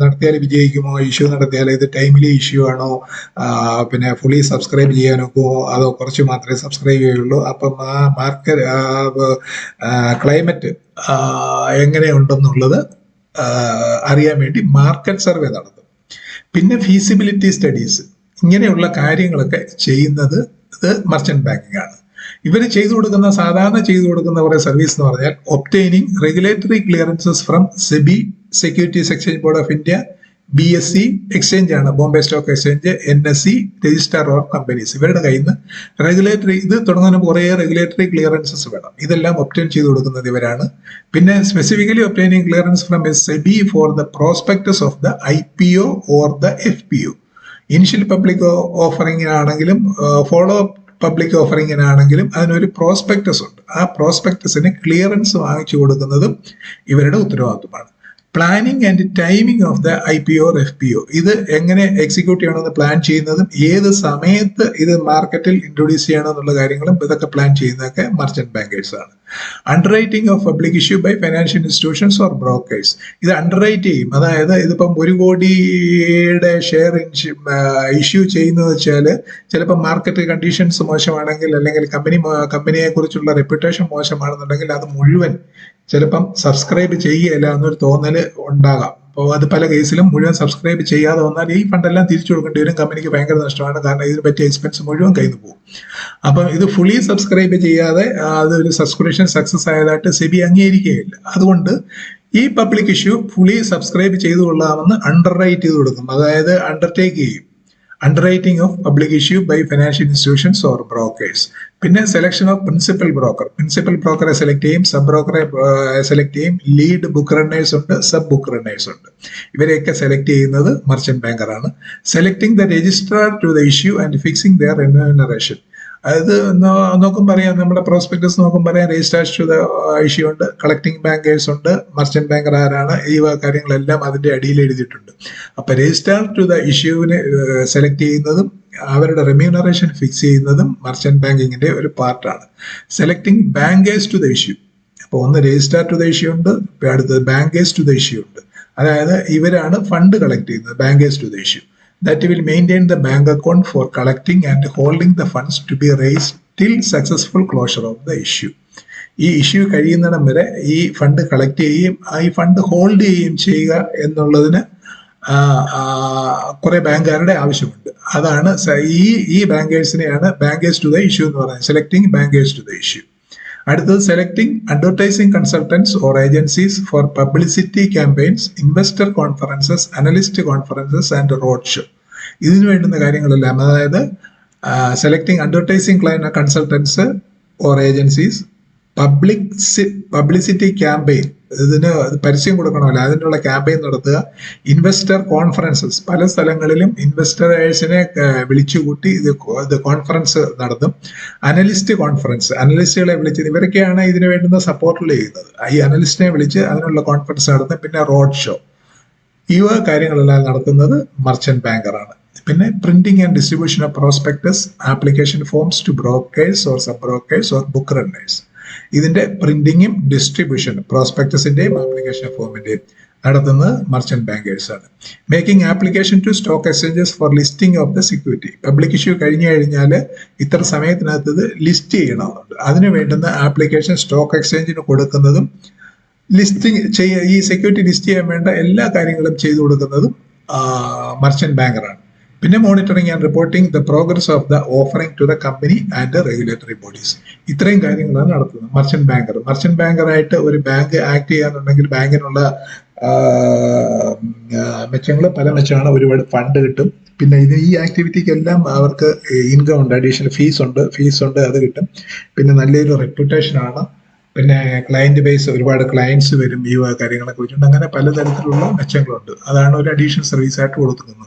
നടത്തിയാൽ വിജയിക്കുമോ, ഇഷ്യൂ നടത്തിയാൽ ഇത് ടൈമിലി ഇഷ്യൂ ആണോ, പിന്നെ ഫുള്ളി സബ്സ്ക്രൈബ് ചെയ്യാനൊക്കെ അതോ കുറച്ച് മാത്രമേ സബ്സ്ക്രൈബ് ചെയ്യുള്ളൂ. അപ്പം ആ ക്ലൈമറ്റ് എങ്ങനെയുണ്ടെന്നുള്ളത് അറിയാൻ വേണ്ടി മാർക്കറ്റ് സർവേ നടത്തും. പിന്നെ ഫീസിബിലിറ്റി സ്റ്റഡീസ്, ഇങ്ങനെയുള്ള കാര്യങ്ങളൊക്കെ ചെയ്യുന്നത് ഇത് മർച്ചന്റ് ബാങ്കിങ് ആണ്. ഇവർ സാധാരണ ചെയ്തു കൊടുക്കുന്ന കുറെ സർവീസ് എന്ന് പറഞ്ഞാൽ obtaining regulatory clearances from SEBI, securities exchange board of India, BSE exchange ആണ്, Bombay stock exchange, NSE registrar of companies. ഇവരുടെ കയ്യിൽ നിന്ന് റെഗുലേറ്ററി ഇത് തുടങ്ങുന്ന കുറേ റെഗുലേറ്ററി ക്ലിയറൻസസ് വേണം. ഇതെല്ലാം ഒബ്റ്റെയിൻ ചെയ്ത് കൊടുക്കുന്നത് ഇവരാണ്. പിന്നെ specifically obtaining clearance from SEBI for the prospectus of the IPO or the FPO. Initial public ഓഫറിംഗിനാണെങ്കിലും ഫോളോ പബ്ലിക് ഓഫറിംഗിനാണെങ്കിലും അതിനൊരു പ്രോസ്പെക്ടസ് ഉണ്ട്. ആ പ്രോസ്പെക്ടസിന് ക്ലിയറൻസ് വാങ്ങിച്ചു കൊടുക്കുന്നതും ഇവരുടെ ഉത്തരവാദിത്വമാണ്. Planning and timing of the IPO or FPO, ഇത് എങ്ങനെ എക്സിക്യൂട്ട് ചെയ്യണമെന്ന് പ്ലാൻ ചെയ്യുന്നതും ഏത് സമയത്ത് ഇത് മാർക്കറ്റിൽ ഇൻട്രൊഡ്യൂസ് ചെയ്യണമെന്നുള്ള കാര്യങ്ങളും ഇതൊക്കെ പ്ലാൻ ചെയ്യുന്നതൊക്കെ മർച്ചന്റ് ബാങ്കേഴ്സ് ആണ്. Underwriting of public issue by financial institutions or brokers, ഇത് അണ്ടർറൈറ്റ് ചെയ്യും. അതായത് ഇതിപ്പം 1 കോടിയുടെ ഷെയർ ഇഷ്യൂ ചെയ്യുന്നത് വെച്ചാൽ ചിലപ്പോൾ മാർക്കറ്റ് കണ്ടീഷൻസ് മോശമാണെങ്കിൽ അല്ലെങ്കിൽ കമ്പനിയെ കുറിച്ചുള്ള റെപ്യൂട്ടേഷൻ മോശമാണെന്നുണ്ടെങ്കിൽ അത് മുഴുവൻ ചിലപ്പം സബ്സ്ക്രൈബ് ചെയ്യുകയില്ല എന്നൊരു തോന്നല് ഉണ്ടാകാം. അപ്പോൾ അത് പല കേസിലും മുഴുവൻ സബ്സ്ക്രൈബ് ചെയ്യാതെ വന്നാൽ ഈ ഫണ്ടെല്ലാം തിരിച്ചു കൊടുക്കേണ്ടി വരും. കമ്പനിക്ക് ഭയങ്കര നഷ്ടമാണ്. കാരണം ഇതിന് പറ്റിയ എക്സ്പെൻസ് മുഴുവൻ കയ്യിൽ നിന്ന് പോകും. അപ്പം ഇത് ഫുള്ളി സബ്സ്ക്രൈബ് ചെയ്യാതെ അതൊരു സബ്സ്ക്രിപ്ഷൻ സക്സസ് ആയതായിട്ട് സെബി അംഗീകരിക്കുകയില്ല. അതുകൊണ്ട് ഈ പബ്ലിക് ഇഷ്യൂ ഫുള്ളി സബ്സ്ക്രൈബ് ചെയ്തു കൊള്ളാമെന്ന് അണ്ടർറൈറ്റ് ചെയ്ത് കൊടുക്കും. അതായത് അണ്ടർടേക്ക് ചെയ്യും. Underwriting of public issue by financial institutions or brokers. പിന്നെ സെലക്ഷൻ ഓഫ് പ്രിൻസിപ്പൽ ബ്രോക്കറെ സെലക്ട് ചെയ്യും, സബ് ബ്രോക്കറെ സെലക്ട് ചെയ്യും, ലീഡ് ബുക്ക് റണ്ണേഴ്സ് ഉണ്ട്, സബ് ബുക്ക് റണ്ണേഴ്സ് ഉണ്ട്. ഇവരെയൊക്കെ സെലക്ട് ചെയ്യുന്നത് മർച്ചന്റ് ബാങ്കറാണ്. Selecting the registrar to the issue and fixing their remuneration. അതായത് നോക്കുമ്പോൾ പറയാം, നമ്മുടെ പ്രോസ്പെക്ടസ് നോക്കുമ്പോൾ പറയാം, രജിസ്ട്രാർ ടു ദ ഇഷ്യൂ ഉണ്ട്, കളക്ടിംഗ് ബാങ്കേഴ്സ് ഉണ്ട്, മർച്ചന്റ് ബാങ്കർ ആരാണ്, ഈ കാര്യങ്ങളെല്ലാം അതിന്റെ അടിയിൽ എഴുതിയിട്ടുണ്ട്. അപ്പൊ രജിസ്ട്രാർ ടു ദ ഇഷ്യൂവിനെ സെലക്ട് ചെയ്യുന്നതും അവരുടെ റെമ്യൂണറേഷൻ ഫിക്സ് ചെയ്യുന്നതും മർച്ചന്റ് ബാങ്കിങ്ങിന്റെ ഒരു പാർട്ടാണ്. Selecting bankers to the issue, അപ്പൊ ഒന്ന് രജിസ്ട്രാർ ടു ദ ഇഷ്യൂ ഉണ്ട്, അടുത്തത് ബാങ്കേഴ്സ് ടു ദ ഇഷ്യൂ ഉണ്ട്. അതായത് ഇവരാണ് ഫണ്ട് കളക്ട് ചെയ്യുന്നത്, bankers to the issue. That will maintain the bank account for collecting and holding the funds to be raised till successful closure of the issue. ഈ issue കഴിയുന്നിടം വരെ ഈ fund collect ചെയ്യുകയും ഈ fund hold ചെയ്യുകയും ചെയ്യുക എന്നുള്ളതിന് കുറെ ബാങ്കുകാരുടെ ആവശ്യമുണ്ട്. അതാണ് ഈ ബാങ്കേഴ്സിനെയാണ് ബാങ്കേഴ്സ് ടു ദ ഇഷ്യൂ എന്ന് പറയുന്നത്, selecting bankers to the issue. അടുത്തത് selecting advertising consultants or agencies for publicity campaigns, investor conferences, analyst conferences and road show. ഇതിനു വേണ്ടുന്ന കാര്യങ്ങളെല്ലാം, അതായത് selecting advertising consultants or agencies, publicity campaign ഇതിന് പരസ്യം കൊടുക്കണമല്ലോ, അതിനുള്ള ക്യാമ്പയിൻ നടത്തുക. ഇൻവെസ്റ്റർ കോൺഫറൻസസ്, പല സ്ഥലങ്ങളിലും ഇൻവെസ്റ്റേഴ്സിനെ വിളിച്ചുകൂട്ടി ഇത് കോൺഫറൻസ് നടത്തും. അനലിസ്റ്റ് കോൺഫറൻസ്, അനലിസ്റ്റുകളെ വിളിച്ച്, ഇവരൊക്കെയാണ് ഇതിന് വേണ്ടുന്ന സപ്പോർട്ടുകൾ ചെയ്യുന്നത്. ഈ അനലിസ്റ്റിനെ വിളിച്ച് അതിനുള്ള കോൺഫറൻസ് നടത്തും. പിന്നെ റോഡ് ഷോ, ഈ കാര്യങ്ങളെല്ലാം നടത്തുന്നത് മർച്ചന്റ് ബാങ്കറാണ്. പിന്നെ printing and distribution of prospectus, application forms to brokers or sub brokers or book runners, ഇതിന്റെ പ്രിന്റിങ്ങും ഡിസ്ട്രിബ്യൂഷനും പ്രോസ്പെക്ടസിന്റെയും ആപ്ലിക്കേഷൻ ഫോമിന്റെയും നടത്തുന്നത് മർച്ചന്റ് ബാങ്കേഴ്സ് ആണ്. Making application to stock exchanges for listing of the security, public issue കഴിഞ്ഞു കഴിഞ്ഞാൽ ഇത്ര സമയത്തിനകത്ത് ഇത് ലിസ്റ്റ് ചെയ്യണമെന്നുണ്ട്. അതിന് വേണ്ടുന്ന ആപ്ലിക്കേഷൻ സ്റ്റോക്ക് എക്സ്ചേഞ്ചിന് കൊടുക്കുന്നതും ലിസ്റ്റിംഗ് ഈ സെക്യൂരിറ്റി ലിസ്റ്റ് ചെയ്യാൻ വേണ്ട എല്ലാ കാര്യങ്ങളും ചെയ്തു കൊടുക്കുന്നതും മർച്ചന്റ് ബാങ്കറാണ്. പിന്നെ monitoring and reporting the progress of the offering to the company and regulatory bodies, ഇത്രയും കാര്യങ്ങളാണ് നടത്തുന്നത് മർച്ചന്റ് ബാങ്കർ. മർച്ചന്റ് ബാങ്കറായിട്ട് ഒരു ബാങ്ക് ആക്ട് ചെയ്യാന്നുണ്ടെങ്കിൽ ബാങ്കിനുള്ള മെച്ചങ്ങൾ പല മെച്ചമാണ്. ഒരുപാട് ഫണ്ട് കിട്ടും. പിന്നെ ഈ ആക്ടിവിറ്റിക്കെല്ലാം അവർക്ക് ഇൻകം ഉണ്ട്, അഡീഷണൽ ഫീസ് ഉണ്ട്, അത് കിട്ടും. പിന്നെ നല്ലൊരു റെപ്യൂട്ടേഷനാണ്. പിന്നെ ക്ലയന്റ് ബേസ്, ഒരുപാട് ക്ലയൻസ് വരും ഈ കാര്യങ്ങളൊക്കെ വെച്ചിട്ടുണ്ട്. അങ്ങനെ പലതരത്തിലുള്ള മെച്ചങ്ങളുണ്ട്. അതാണ് ഒരു അഡീഷണൽ സർവീസ് ആയിട്ട് കൊടുക്കുന്നത്.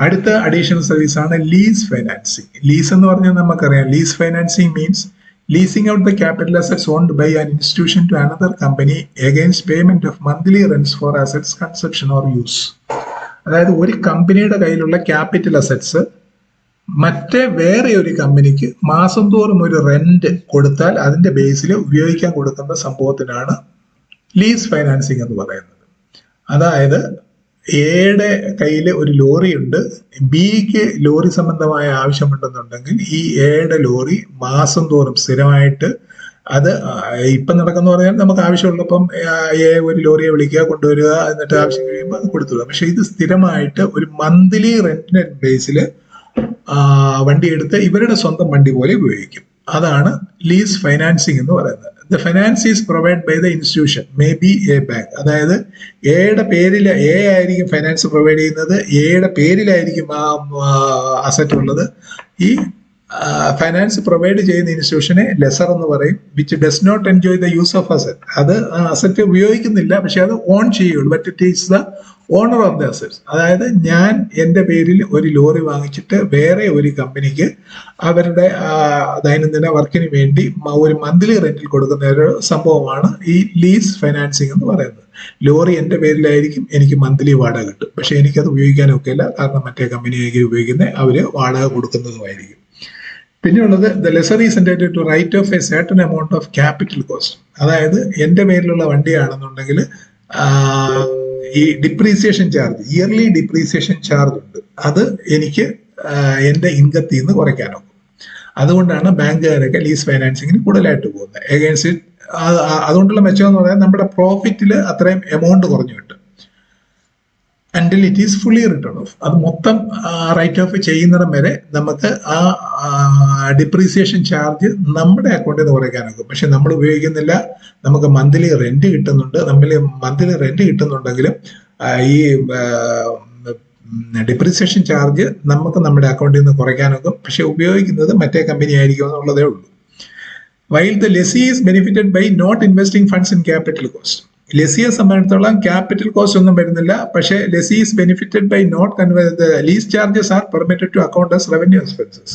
അടുത്ത അഡീഷണൽ സർവീസ് ആണ് ലീസ് ഫൈനാൻസിങ്. ലീസ് എന്ന് പറഞ്ഞാൽ നമുക്കറിയാം, lease financing means leasing out the capital assets owned by an institution to another company against payment of monthly rents for assets consumption or use. അതായത് ഒരു കമ്പനിയുടെ കയ്യിലുള്ള ക്യാപിറ്റൽ അസറ്റ്സ് മറ്റേ വേറെ ഒരു കമ്പനിക്ക് മാസം തോറും ഒരു റെന്റ് കൊടുത്താൽ അതിന്റെ ബേസിൽ ഉപയോഗിക്കാൻ കൊടുക്കുന്ന സംഭവത്തിനാണ് ലീസ് ഫൈനാൻസിങ് എന്ന് പറയുന്നത്. അതായത് എയുടെ കയ്യിൽ ഒരു ലോറി ഉണ്ട്, ബിക്ക് ലോറി സംബന്ധമായ ആവശ്യമുണ്ടെന്നുണ്ടെങ്കിൽ ഈ എയുടെ ലോറി മാസം തോറും സ്ഥിരമായിട്ട്, അത് ഇപ്പം നടക്കുന്ന പറഞ്ഞാൽ നമുക്ക് ആവശ്യമുള്ളപ്പം ഒരു ലോറിയെ വിളിക്കുക, കൊണ്ടുവരിക, എന്നിട്ട് ആവശ്യം കഴിയുമ്പോൾ അത് കൊടുത്തുക. പക്ഷെ ഇത് സ്ഥിരമായിട്ട് ഒരു മന്ത്ലി റെന്റിന് ബേസിൽ വണ്ടി എടുത്ത് ഇവരുടെ സ്വന്തം വണ്ടി പോലെ ഉപയോഗിക്കും. അതാണ് ലീസ് ഫൈനാൻസിങ് എന്ന് പറയുന്നത്. The finance is provide by the institution, may be a bank. അതായത് എയുടെ പേരിൽ എ ആയിരിക്കും ഫൈനാൻസ് പ്രൊവൈഡ് ചെയ്യുന്നത്, എയുടെ പേരിലായിരിക്കും ആ അസറ്റ് ഉള്ളത്. ഈ ഫൈനാൻസ് പ്രൊവൈഡ് ചെയ്യുന്ന ഇൻസ്റ്റിറ്റ്യൂഷനെ ലെസർ എന്ന് പറയും. Which does not enjoy the use of asset. അത് അസറ്റ് ഉപയോഗിക്കുന്നില്ല, പക്ഷെ അത് ഓൺ ചെയ്യുള്ളൂ. But it is the owner of the assets. അതായത് ഞാൻ എൻ്റെ പേരിൽ ഒരു ലോറി വാങ്ങിച്ചിട്ട് വേറെ ഒരു കമ്പനിക്ക് അവരുടെ ദൈനംദിന വർക്കിന് വേണ്ടി ഒരു മന്ത്ലി റെന്റിൽ കൊടുക്കുന്ന ഒരു സംഭവമാണ് ഈ ലീസ് ഫൈനാൻസിങ് എന്ന് പറയുന്നത്. ലോറി എൻ്റെ പേരിലായിരിക്കും, എനിക്ക് മന്ത്ലി വാടക കിട്ടും, പക്ഷെ എനിക്കത് ഉപയോഗിക്കാനൊക്കെയില്ല, കാരണം മറ്റേ കമ്പനിയായിരിക്കും ഉപയോഗിക്കുന്നത്, അവര് വാടക കൊടുക്കുന്നതുമായിരിക്കും. പിന്നെയുള്ളത് the lessor is entitled to write off a certain amount of capital cost. അതായത് എൻ്റെ പേരിലുള്ള വണ്ടിയാണെന്നുണ്ടെങ്കിൽ ഈ depreciation charge, yearly depreciation charge ഉണ്ട്, അത് എനിക്ക് എൻ്റെ ഇൻകത്തിൽ നിന്ന് കുറയ്ക്കാനൊക്കും. അതുകൊണ്ടാണ് ബാങ്കുകാരൊക്കെ ലീസ് ഫൈനാൻസിങ്ങിന് കൂടുതലായിട്ട് പോകുന്നത്. എഗൈൻസ്റ്റ് അതുകൊണ്ടുള്ള മെച്ചം എന്ന് പറയാൻ നമ്മുടെ പ്രോഫിറ്റിൽ അത്രയും എമൗണ്ട് കുറഞ്ഞു കിട്ടും. അൻറ്റിൽ it is fully return of. അത് മൊത്തം റൈറ്റ് ഓഫ് ചെയ്യുന്നിടം വരെ നമുക്ക് ആ ഡിപ്രീസിയേഷൻ ചാർജ് നമ്മുടെ അക്കൗണ്ടിൽ നിന്ന് കുറയ്ക്കാനൊക്കെ. പക്ഷെ നമ്മൾ ഉപയോഗിക്കുന്നില്ല, നമുക്ക് മന്ത്ലി റെന്റ് കിട്ടുന്നുണ്ട്. നമ്മൾ മന്ത്ലി റെന്റ് കിട്ടുന്നുണ്ടെങ്കിലും ഈ ഡിപ്രീസിയേഷൻ ചാർജ് നമുക്ക് നമ്മുടെ അക്കൗണ്ടിൽ നിന്ന് കുറയ്ക്കാനൊക്കെ, പക്ഷെ ഉപയോഗിക്കുന്നത് മറ്റേ കമ്പനി ആയിരിക്കും എന്നുള്ളതേ ഉള്ളൂ. While the lessee is benefited by not investing funds in capital cost. ലെസിയെ സംബന്ധിച്ചിടത്തോളം ക്യാപിറ്റൽ കോസ്റ്റ് ഒന്നും വരുന്നില്ല, പക്ഷേ lessee is benefited by not lease charges are permitted to account as revenue expenses.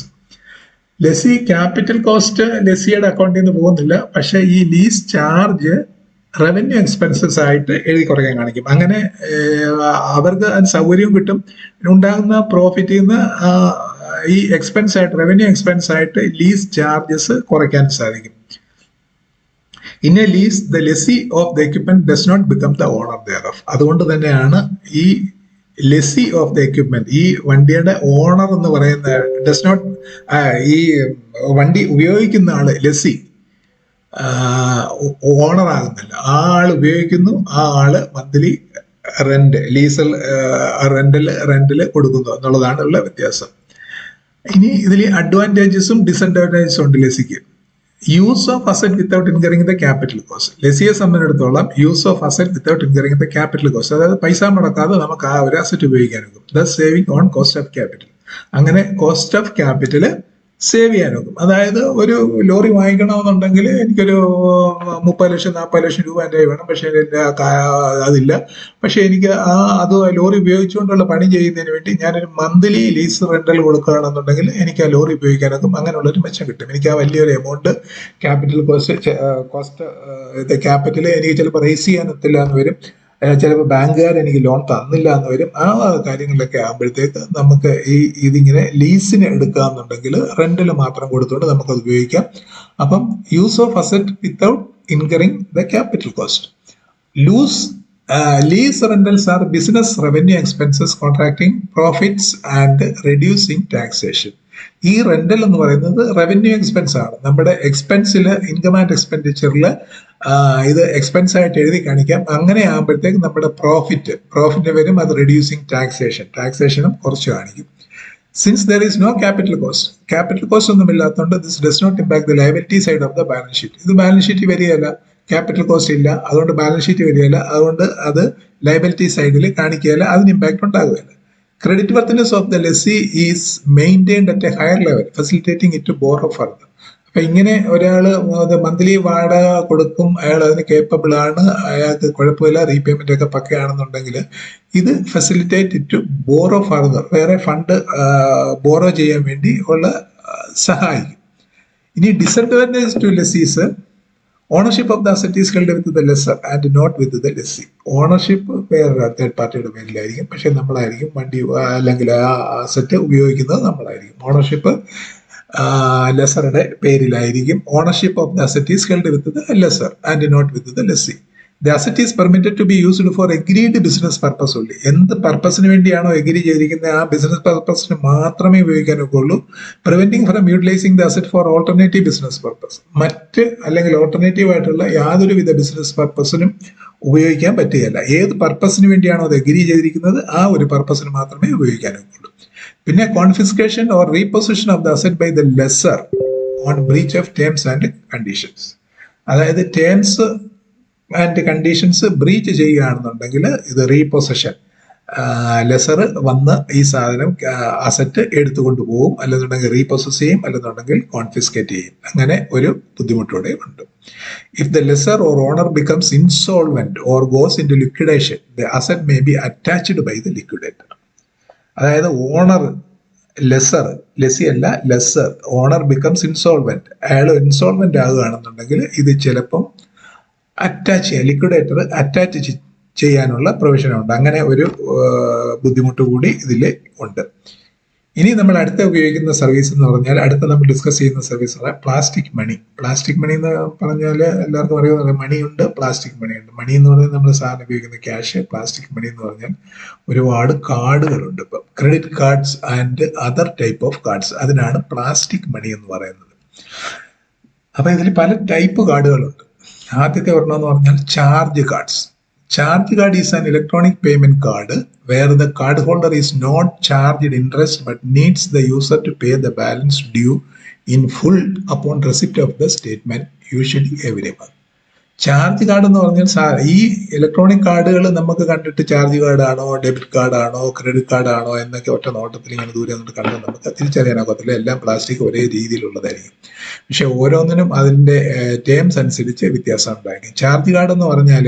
Lessee capital cost ലെസിയുടെ അക്കൗണ്ടിൽ നിന്ന് പോകുന്നില്ല, പക്ഷെ ഈ ലീസ് ചാർജ് റവന്യൂ എക്സ്പെൻസസ് ആയിട്ട് എഴുതി കുറയ്ക്കാൻ കാണിക്കും. അങ്ങനെ അവർക്ക് അത് സൗകര്യവും കിട്ടും. ഉണ്ടാകുന്ന പ്രോഫിറ്റിൽ നിന്ന് ഈ എക്സ്പെൻസ് ആയിട്ട്, റവന്യൂ എക്സ്പെൻസ് ആയിട്ട് ലീസ് ചാർജസ് കുറയ്ക്കാൻ സാധിക്കും. In a lease, the lessee of the equipment does not become the owner thereof. അതുകൊണ്ട് തന്നെയാണ് ഈ ലെസി ഓഫ് ദ എക്യുപ്മെന്റ്, ഈ വണ്ടിയുടെ ഓണർ എന്ന് പറയുന്ന ഡസ് നോട്ട്, ഈ വണ്ടി ഉപയോഗിക്കുന്ന ആള് ലെസി ഓണർ ആകുന്നില്ല. ആ ആൾ ഉപയോഗിക്കുന്നു, ആ ആള് മന്ത്ലി റെന്റ്, ലീസൽ റെന്റില് കൊടുക്കുന്നു എന്നുള്ളതാണ് ഉള്ള വ്യത്യാസം. ഇനി ഇതിൽ അഡ്വാൻറ്റേജസും ഡിസഡ്വാൻറ്റേജസും ഉണ്ട് ലെസിക്ക്. Use of asset without incurring the capital cost. ലെസിയെ സംബന്ധിച്ചിടത്തോളം use of asset without incurring the capital cost, അതായത് പൈസ മുടക്കാതെ നമുക്ക് ആ ഒരു അസറ്റ് ഉപയോഗിക്കാനൊക്കും. The saving on cost of capital. അങ്ങനെ കോസ്റ്റ് ഓഫ് ക്യാപിറ്റൽ സേവ് ചെയ്യാൻ നോക്കും. അതായത് ഒരു ലോറി വാങ്ങിക്കണമെന്നുണ്ടെങ്കിൽ എനിക്കൊരു 30 ലക്ഷം 40 ലക്ഷം രൂപ എൻ്റെ കയ്യിൽ വേണം. പക്ഷേ എൻ്റെ അതില്ല. പക്ഷെ എനിക്ക് അത് ലോറി ഉപയോഗിച്ചുകൊണ്ടുള്ള പണി ചെയ്യുന്നതിന് വേണ്ടി ഞാനൊരു മന്ത്ലി ലീസ് റെന്റൽ കൊടുക്കുകയാണെന്നുണ്ടെങ്കിൽ എനിക്ക് ആ ലോറി ഉപയോഗിക്കാനൊക്കെ അങ്ങനെയുള്ളൊരു മെച്ചം കിട്ടും. എനിക്ക് ആ വലിയൊരു എമൗണ്ട് ക്യാപിറ്റൽ കോസ്റ്റ് ക്യാപിറ്റൽ എനിക്ക് ചിലപ്പോൾ റേസ് ചെയ്യാനെത്തില്ല എന്ന് വരും. ചിലപ്പോൾ ബാങ്കുകാർ എനിക്ക് ലോൺ തന്നില്ല എന്ന് വരും. ആ കാര്യങ്ങളിലൊക്കെ ആകുമ്പോഴത്തേക്ക് നമുക്ക് ഇതിങ്ങനെ ലീസിന് എടുക്കാന്നുണ്ടെങ്കിൽ റെന്റിൽ മാത്രം കൊടുത്തുകൊണ്ട് നമുക്കത് ഉപയോഗിക്കാം. അപ്പം use of asset without incurring the capital cost. Lease rentals are business revenue expenses contracting profits and reducing taxation. ഈ റെന്റൽ എന്ന് പറയുന്നത് റവന്യൂ എക്സ്പെൻസ് ആണ്. നമ്മുടെ എക്സ്പെൻസിൽ ഇൻകം ആൻഡ് എക്സ്പെൻഡിച്ചറിൽ ഇത് എക്സ്പെൻസ് ആയിട്ട് എഴുതി കാണിക്കാം. അങ്ങനെ ആകുമ്പോഴത്തേക്ക് നമ്മുടെ പ്രോഫിറ്റ് വരും. അത് റെഡ്യൂസിങ് ടാക്സേഷനും കുറച്ച് കാണിക്കും. Since there is no capital cost ഒന്നും ഇല്ലാത്തതുകൊണ്ട് this does not impact the liability side of the balance sheet. ഇത് ബാലൻസ് ഷീറ്റ് വരികയല്ല, ക്യാപിറ്റൽ കോസ്റ്റ് ഇല്ല, അതുകൊണ്ട് ബാലൻസ് ഷീറ്റ് വരികയില്ല, അതുകൊണ്ട് അത് ലയബിലിറ്റി സൈഡിൽ കാണിക്കുകയില്ല, അതിന് ഇമ്പാക്ട് ഉണ്ടാകുകയില്ല. Credit worthiness of the lessee is maintained at a higher level facilitating it to borrow further. അപ്പൊ ഇങ്ങനെ ഒരാൾ മന്ത്ലി വാടക കൊടുക്കും, അയാൾ അതിന് കേപ്പബിൾ ആണ്, അയാൾക്ക് കുഴപ്പമില്ല, റീപേയ്മെന്റ് ഒക്കെ പക്കയാണെന്നുണ്ടെങ്കിൽ ഇത് facilitate it to borrow further, വേറെ ഫണ്ട് ബോറോ ചെയ്യാൻ വേണ്ടി ഉള്ള സഹായിക്കും. ഇനി disadvantage to lessees, ownership of the asset is held with the lessor and not with the lessee. Ownership വേറെ തേർഡ് പാർട്ടിയുടെ പേരിലായിരിക്കും, പക്ഷെ നമ്മളായിരിക്കും വണ്ടി അല്ലെങ്കിൽ ആ അസറ്റ് ഉപയോഗിക്കുന്നത് നമ്മളായിരിക്കും. ഓണർഷിപ്പ് ലെസറുടെ പേരിലായിരിക്കും. Ownership of the asset is held with the lessor and not with the lessee. The asset is permitted to be used for agreed business purpose only. എന്ത് പർപ്പസിന് വേണ്ടിയാണോ എഗ്രി ചെയ്തിരിക്കുന്നത് ആ ബിസിനസ് പർപ്പസിന് മാത്രമേ ഉപയോഗിക്കാൻ ഒക്കുള്ളൂ. Preventing from utilising the asset for alternative business purpose. മറ്റ് അല്ലെങ്കിൽ ഓൾട്ടർനേറ്റീവ് ആയിട്ടുള്ള യാതൊരുവിധ ബിസിനസ് പർപ്പസിനും ഉപയോഗിക്കാൻ പറ്റുകയില്ല. ഏത് പർപ്പസിന് വേണ്ടിയാണോ അത് എഗ്രി ചെയ്തിരിക്കുന്നത് ആ ഒരു പർപ്പസിന് മാത്രമേ ഉപയോഗിക്കാൻ ഒക്കുള്ളൂ. പിന്നെ confiscation or repossession of the asset by the lessor on breach of terms and conditions. അതായത് ടേംസ് ആൻഡ് കണ്ടീഷൻസ് ബ്രീച്ച് ചെയ്യുകയാണെന്നുണ്ടെങ്കിൽ ഇത് റീപൊസഷൻ, ലെസർ വന്ന് ഈ സാധനം അസറ്റ് എടുത്തുകൊണ്ട് പോകും, അല്ലെന്നുണ്ടെങ്കിൽ റീപൊസസ് ചെയ്യും, അല്ലെന്നുണ്ടെങ്കിൽ കോൺഫിസ്കേറ്റ് ചെയ്യും. അങ്ങനെ ഒരു ബുദ്ധിമുട്ടൂടെ ഉണ്ട്. If the lessor or owner becomes insolvent or goes into liquidation the asset may be attached by the liquidator. അതായത് ഓണർ ലെസി അല്ല ലെസർ, ഓണർ ബിക്കംസ് ഇൻസോൾവെന്റ്, അയാൾ ഇൻസോൾവെന്റ് ആകുകയാണെന്നുണ്ടെങ്കിൽ ഇത് ചിലപ്പം ലിക്വിഡേറ്റർ അറ്റാച്ച് ചെയ്യാനുള്ള പ്രൊവിഷനുണ്ട്. അങ്ങനെ ഒരു ബുദ്ധിമുട്ട് കൂടി ഇതിൽ ഉണ്ട്. ഇനി നമ്മൾ അടുത്ത ഉപയോഗിക്കുന്ന സർവീസ് എന്ന് പറഞ്ഞാൽ, അടുത്ത നമ്മൾ ഡിസ്കസ് ചെയ്യുന്ന service plastic money. Plastic money എന്ന് പറഞ്ഞാൽ എല്ലാവർക്കും അറിയാവുന്ന മണിയുണ്ട്, പ്ലാസ്റ്റിക് മണിയുണ്ട്. മണി എന്ന് പറഞ്ഞാൽ നമ്മൾ സാധാരണ ഉപയോഗിക്കുന്ന ക്യാഷ്. പ്ലാസ്റ്റിക് മണി എന്ന് പറഞ്ഞാൽ ഒരുപാട് കാർഡുകളുണ്ട്. ഇപ്പം credit cards and other type of cards, അതിനാണ് പ്ലാസ്റ്റിക് മണി എന്ന് പറയുന്നത്. അപ്പൊ ഇതിൽ പല ടൈപ്പ് കാർഡുകളുണ്ട്. ആദ്യത്തെ ഒരെണ്ണം എന്ന് പറഞ്ഞാൽ charge cards. Charge card is an electronic payment card where the card holder is not charged interest but needs the user to pay the balance due in full upon receipt of the statement, usually every month. Charge card എന്ന് പറഞ്ഞാൽ ഈ electronic കാർഡുകൾ നമുക്ക് കണ്ടിട്ട് charge card ആണോ debit card ആണോ credit card ആണോ എന്നൊക്കെ ഒറ്റ നോട്ടത്തിൽ ഇങ്ങനെ ദൂരെ നിന്നിട്ട് കണ്ട് നമുക്ക് തിരിച്ചറിയാനാകത്തില്ല. എല്ലാം പ്ലാസ്റ്റിക് ഒരേ രീതിയിലുള്ളതായിരിക്കും. പക്ഷെ ഓരോന്നിനും അതിന്റെ ടേംസ് അനുസരിച്ച് വ്യത്യാസം ഉണ്ടായിരിക്കും. ചാർജ് കാർഡ് എന്ന് പറഞ്ഞാൽ